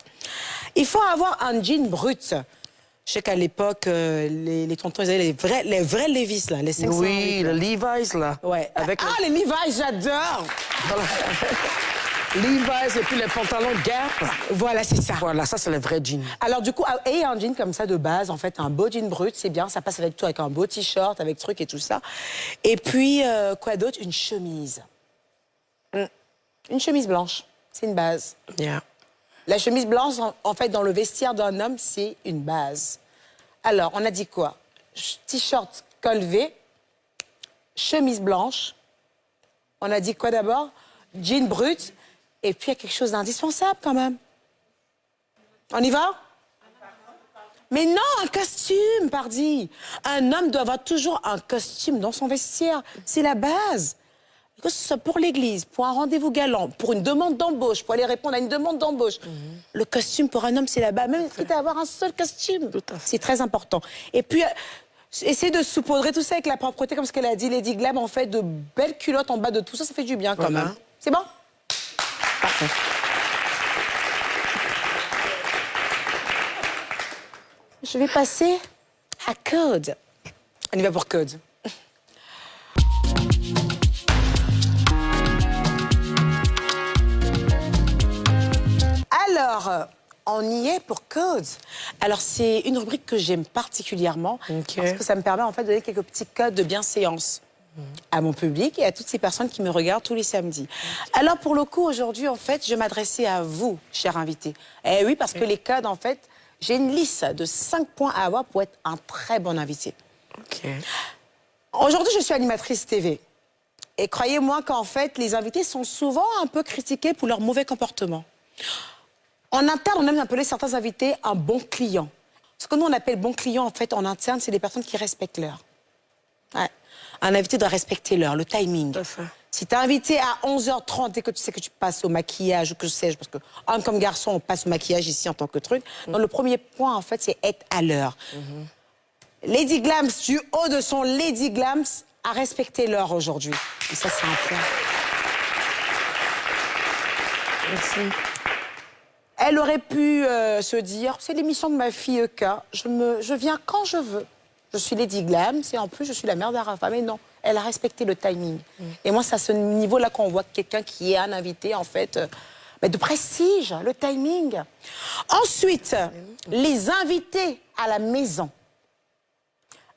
Il faut avoir un jean brut. Je sais qu'à l'époque, les tontons, ils avaient les vrais Levi's, là, les 500. Oui, le Levi's, là. Ouais. Avec les Levi's, j'adore! Voilà. Levi's et puis les pantalons Gap. Voilà, c'est ça. Voilà, ça, c'est les vrais jeans. Alors, du coup, et un jean comme ça de base, en fait, un beau jean brut, c'est bien. Ça passe avec tout, avec un beau t-shirt, avec truc et tout ça. Et puis, quoi d'autre? Une chemise. Une chemise blanche. C'est une base. Yeah. La chemise blanche, en fait, dans le vestiaire d'un homme, c'est une base. Alors, on a dit quoi? T-shirt col V, chemise blanche. On a dit quoi d'abord? Jean brut. Et puis, il y a quelque chose d'indispensable, quand même. On y va? Mais non, un costume, pardi. Un homme doit avoir toujours un costume dans son vestiaire. C'est la base. Que ce soit pour l'église, pour un rendez-vous galant, pour une demande d'embauche, pour aller répondre à une demande d'embauche. Le costume pour un homme, c'est là-bas. Même quitte à avoir un seul costume. C'est très important. Et puis, essayer de saupoudrer tout ça avec la propreté, comme ce qu'elle a dit, Lady Glam, en fait, de belles culottes en bas de tout ça, ça fait du bien quand même. C'est bon? Parfait. Je vais passer à Code. On y va pour Code. Alors, on y est pour Codes. Alors, c'est une rubrique que j'aime particulièrement parce que ça me permet en fait de donner quelques petits codes de bienséance à mon public et à toutes ces personnes qui me regardent tous les samedis. Alors, pour le coup, aujourd'hui, en fait, je m'adressais à vous, chers invités. Eh oui, parce que les codes, en fait, j'ai une liste de 5 points à avoir pour être un très bon invité. Aujourd'hui, je suis animatrice TV. Et croyez-moi qu'en fait, les invités sont souvent un peu critiqués pour leur mauvais comportement. En interne, on aime appeler certains invités un bon client. Ce que nous, on appelle bon client, en fait, en interne, c'est des personnes qui respectent l'heure. Ouais. Un invité doit respecter l'heure, le timing. Si tu es invité à 11h30 et que tu sais que tu passes au maquillage ou que sais-je, parce que homme comme garçon, on passe au maquillage ici en tant que truc. Donc, le premier point, en fait, c'est être à l'heure. Lady Glams, du haut de son Lady Glams, a respecté l'heure aujourd'hui. Et ça, c'est un point. Merci. Elle aurait pu se dire, c'est l'émission de ma fille EK, je viens quand je veux. Je suis Lady Glam, et en plus je suis la mère d'Arafa. Mais non, elle a respecté le timing. Et moi, c'est à ce niveau-là qu'on voit quelqu'un qui est un invité, en fait, de prestige, le timing. Ensuite, les invités à la maison.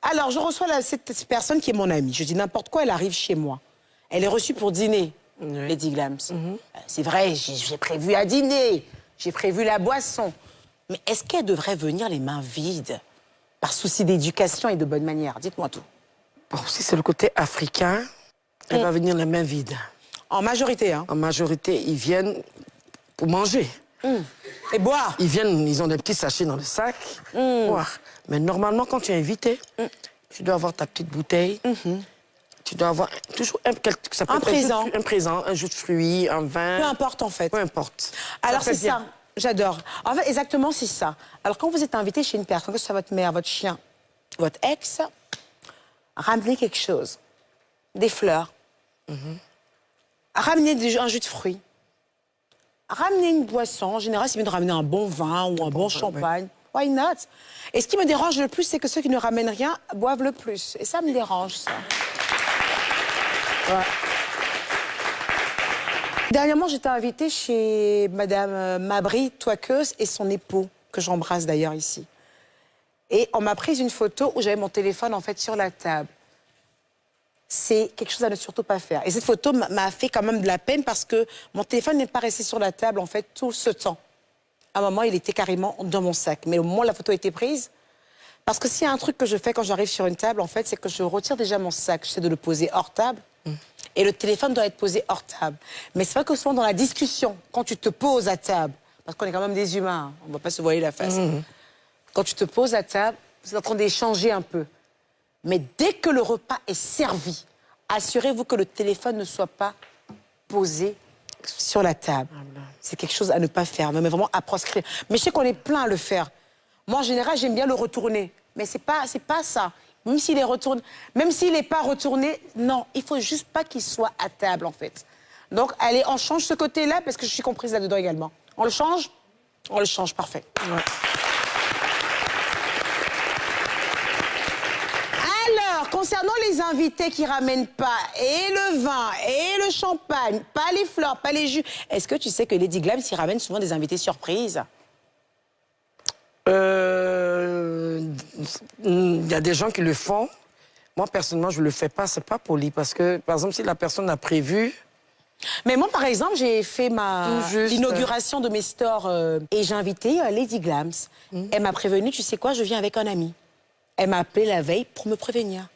Alors, je reçois cette personne qui est mon amie. Je dis n'importe quoi, elle arrive chez moi. Elle est reçue pour dîner, Lady Glams. C'est vrai, j'ai prévu à dîner. J'ai prévu la boisson. Mais est-ce qu'elle devrait venir les mains vides? Par souci d'éducation et de bonne manière. Dites-moi tout. Bon, si c'est le côté africain, elle va venir les mains vides. En majorité, hein? En majorité, ils viennent pour manger. Et boire. Ils ont des petits sachets dans le sac, boire. Mais normalement, quand tu es invité, tu dois avoir ta petite bouteille. Tu dois avoir toujours un présent. Un présent, un jus de fruits, un vin. Peu importe, en fait. Peu importe. Alors, c'est ça. J'adore. En fait, exactement, c'est ça. Alors, quand vous êtes invité chez une personne, que ce soit votre mère, votre chien, votre ex, ramenez quelque chose. Des fleurs. Ramenez un jus de fruits. Ramenez une boisson. En général, c'est bien de ramener un bon vin ou un bon champagne. Why not? Et ce qui me dérange le plus, c'est que ceux qui ne ramènent rien boivent le plus. Et ça me dérange, ça. Ouais. Dernièrement, j'étais invitée chez Madame Mabry Touaqueuse et son époux, que j'embrasse d'ailleurs ici. Et on m'a pris une photo où j'avais mon téléphone en fait sur la table. C'est quelque chose à ne surtout pas faire. Et cette photo m'a fait quand même de la peine parce que mon téléphone n'est pas resté sur la table en fait tout ce temps. À un moment, il était carrément dans mon sac. Mais au moment où la photo a été prise, parce que s'il y a un truc que je fais quand j'arrive sur une table, en fait, c'est que je retire déjà mon sac. J'essaie de le poser hors table. Et le téléphone doit être posé hors table. Mais c'est vrai que souvent dans la discussion, quand tu te poses à table, parce qu'on est quand même des humains, on ne va pas se voiler la face. Quand tu te poses à table, vous êtes en train d'échanger un peu. Mais dès que le repas est servi, assurez-vous que le téléphone ne soit pas posé sur la table. C'est quelque chose à ne pas faire, mais vraiment à proscrire. Mais je sais qu'on est plein à le faire. Moi, en général, j'aime bien le retourner. Mais c'est pas ça. Même s'il est retourné, même s'il n'est pas retourné, non, il faut juste pas qu'il soit à table, en fait. Donc, allez, on change ce côté-là, parce que je suis comprise là-dedans également. On le change? On le change, parfait. Ouais. Alors, concernant les invités qui ramènent pas et le vin, et le champagne, pas les fleurs, pas les jus, est-ce que tu sais que Lady Glam s'y ramène souvent des invités surprises? Il y a des gens qui le font. Moi, personnellement, je ne le fais pas. C'est pas poli. Parce que, par exemple, si la personne a prévu... Mais moi, par exemple, j'ai fait l'inauguration de mes stores et j'ai invité Lady Glams. Elle m'a prévenue, tu sais quoi, je viens avec un ami. Elle m'a appelé la veille pour me prévenir.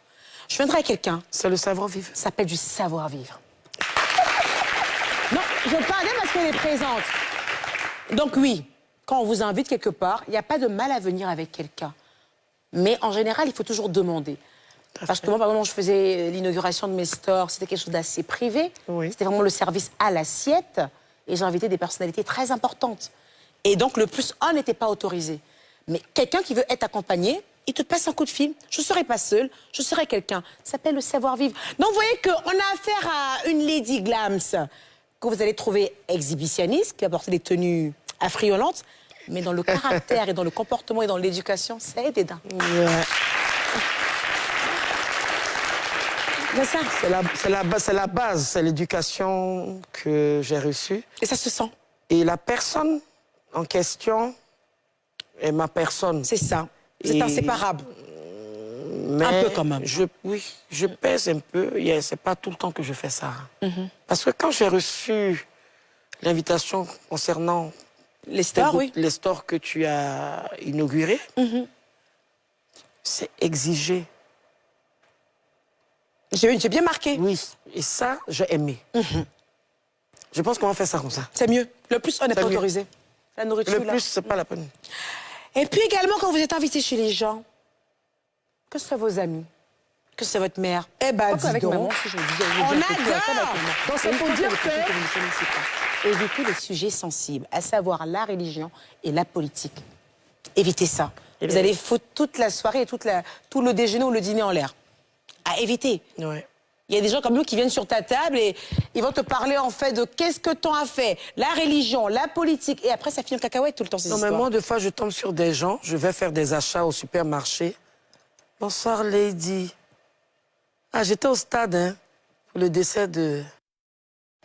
Je viendrai avec quelqu'un. C'est le savoir-vivre. Ça s'appelle du savoir-vivre. Non, je parlais parce qu'elle est présente. Donc oui, quand on vous invite quelque part, il n'y a pas de mal à venir avec quelqu'un. Mais en général, il faut toujours demander. Parce que moi, par exemple, je faisais l'inauguration de mes stores, c'était quelque chose d'assez privé. Oui. C'était vraiment le service à l'assiette. Et j'ai invité des personnalités très importantes. Et donc, le plus un n'était pas autorisé. Mais quelqu'un qui veut être accompagné, il te passe un coup de fil. Je ne serai pas seule, je serai quelqu'un. Ça s'appelle le savoir-vivre. Donc, vous voyez qu'on a affaire à une Lady Glams que vous allez trouver exhibitionniste, qui va porter des tenues affriolantes. Mais dans le caractère et dans le comportement et dans l'éducation, ça aide, Edin. Ouais. C'est la base, c'est l'éducation que j'ai reçue. Et ça se sent. Et la personne en question est ma personne. C'est ça. C'est inséparable. Mais un peu quand même. Oui, je pèse un peu. C'est pas tout le temps que je fais ça. Parce que quand j'ai reçu l'invitation concernant les stores, oui. Les stores que tu as inaugurés, c'est exigé. J'ai bien marqué. Oui, et ça, j'ai aimé. Je pense qu'on va faire ça comme ça. C'est mieux. Le plus, on n'est pas autorisé. La nourriture, le plus, c'est pas la peine. Et puis également, quand vous êtes invité chez les gens, que ce soit vos amis, que ce soit votre mère. Eh ben, dis avec donc. maman, si je On adore. Donc, c'est pour dire que vous ne connaissez pas. Évitez les sujets sensibles, à savoir la religion et la politique. Évitez ça. Vous allez foutre toute la soirée et tout le déjeuner ou le dîner en l'air. À éviter. Ouais. Il y a des gens comme nous qui viennent sur ta table et ils vont te parler en fait de qu'est-ce que t'en as fait, la religion, la politique, et après ça finit en cacahuète tout le temps ces histoires. Mais moi, des fois, je tombe sur des gens, je vais faire des achats au supermarché. Bonsoir, Lady. Ah, j'étais au stade, hein, pour le décès de...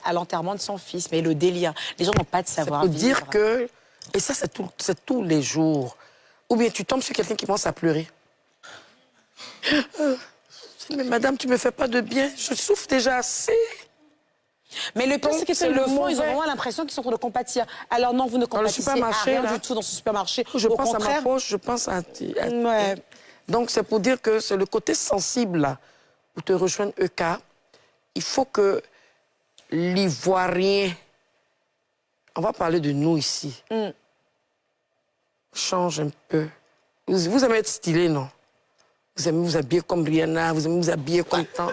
À l'enterrement de son fils, mais le délire. Les gens n'ont pas de savoir-vivre. C'est pour dire que... Et ça, c'est tous les jours. Ou bien tu tombes sur quelqu'un qui commence à pleurer. Mais madame, tu me fais pas de bien. Je souffre déjà assez. Mais le pire, c'est que le fond, ils ont vraiment l'impression qu'ils sont en train de compatir. Alors non, vous ne compatissez à rien du tout dans ce supermarché. Je pense à ma poche, je pense à... Ouais. Donc, c'est pour dire que c'est le côté sensible, là, pour te rejoindre EK. Il faut que l'Ivoirien... On va parler de nous ici. Change un peu. Vous aimez être stylé, non? Vous aimez vous habiller comme Rihanna, vous aimez vous habiller comme tant.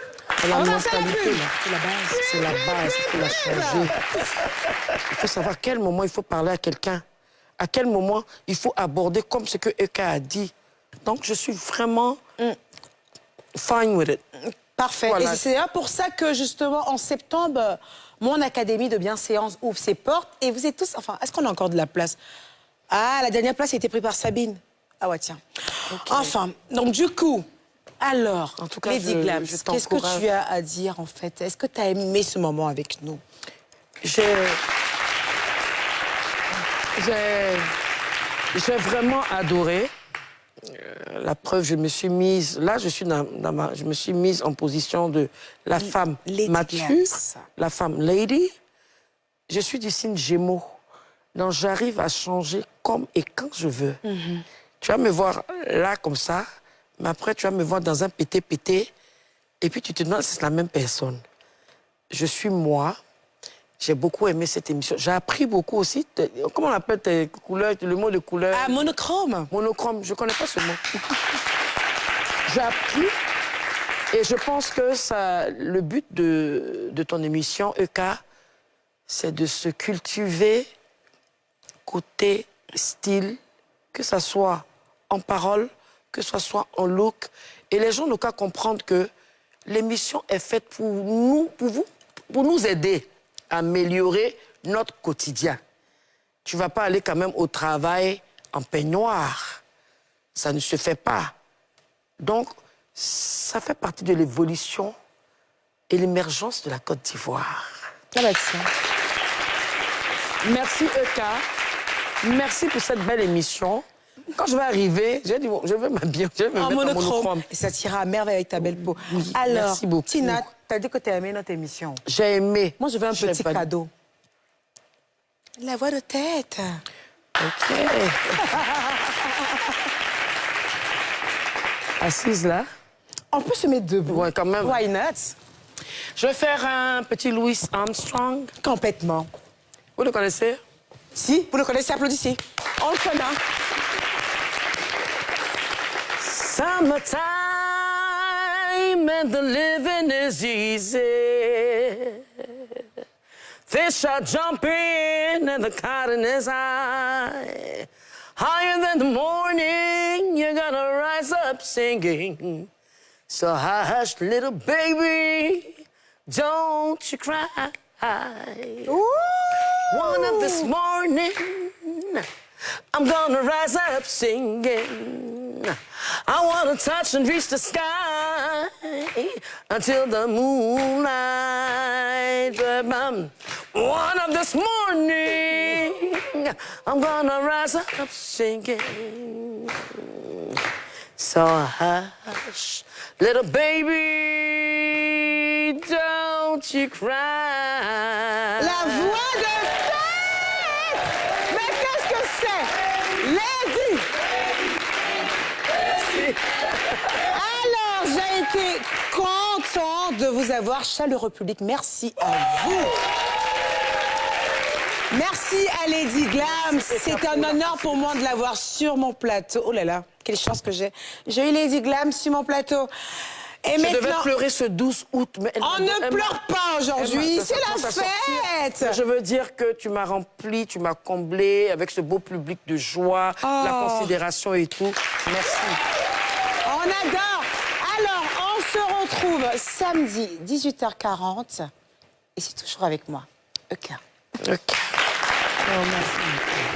La mentalité, là. C'est la base. C'est la base, il faut la changer. Il faut savoir à quel moment il faut parler à quelqu'un. à quel moment il faut aborder comme ce que Eka a dit. Donc, je suis vraiment fine with it. Parfait. Voilà. Et c'est pour ça que, justement, en septembre, mon académie de bienséance ouvre ses portes. Et vous êtes tous... Enfin, est-ce qu'on a encore de la place? Ah, la dernière place a été prise par Sabine. Ah ouais, tiens. Okay. Enfin, donc du coup, alors, en tout cas, Lady Glams, qu'est-ce que tu as à dire, en fait? Est-ce que tu as aimé ce moment avec nous? J'ai vraiment adoré. La preuve, je me suis mise... Là, je me suis mise en position de la femme mature, la femme lady. Je suis du signe Gémeaux. Donc, j'arrive à changer comme et quand je veux. Tu vas me voir là, comme ça, mais après, tu vas me voir dans un pété-pété, et puis tu te demandes si c'est la même personne. Je suis moi. J'ai beaucoup aimé cette émission. J'ai appris beaucoup aussi. Comment on appelle tes couleurs, le mot de couleur? Ah, monochrome. Monochrome, je ne connais pas ce mot. J'ai appris, et je pense que le but de ton émission, Eka, c'est de se cultiver côté style, que ça soit en parole, que ça soit en look. Et les gens n'ont qu'à comprendre que l'émission est faite pour nous, pour nous aider à améliorer notre quotidien. Tu ne vas pas aller quand même au travail en peignoir. Ça ne se fait pas. Donc, ça fait partie de l'évolution et l'émergence de la Côte d'Ivoire. Merci, Eka. Merci pour cette belle émission. Quand je vais arriver, j'ai dit, bon, je vais m'habiller, je vais me mettre en monochrome. Et ça t'ira à merveille avec ta belle peau. Oui, alors, merci beaucoup. Tina, t'as dit que t'as aimé notre émission. J'ai aimé. Moi, je veux un petit cadeau. La voix de tête. OK. Assise là. On peut se mettre debout. Ouais, quand même. Why not? Je vais faire un petit Louis Armstrong. Complètement. Vous le connaissez? Si, vous le connaissez, applaudissez. On le connaît. Summertime and the living is easy. Fish are jumping and the cotton is high. Higher than the morning, you're gonna rise up singing. So hush, little baby, don't you cry. Ooh. One of this morning, I'm gonna rise up singing. I wanna touch and reach the sky until the moonlight. One of this morning, I'm gonna rise up singing. So hush, little baby, don't you cry. La voix de tête! Mais qu'est-ce que c'est? Lady! Alors, j'ai été contente de vous avoir, chaleureux public. Merci à vous. Merci à Lady Glams. C'est un honneur pour moi de l'avoir sur mon plateau. Oh là là, quelle chance que j'ai. J'ai eu Lady Glams sur mon plateau. Et je maintenant... devais pleurer ce 12 août. Mais on ne pleure pas aujourd'hui, c'est la fête. Je veux dire que tu m'as rempli, tu m'as comblé avec ce beau public de joie, la considération et tout. Merci. On adore. Alors, on se retrouve samedi, 18h40. Et c'est toujours avec moi, Eka. Oh, merci.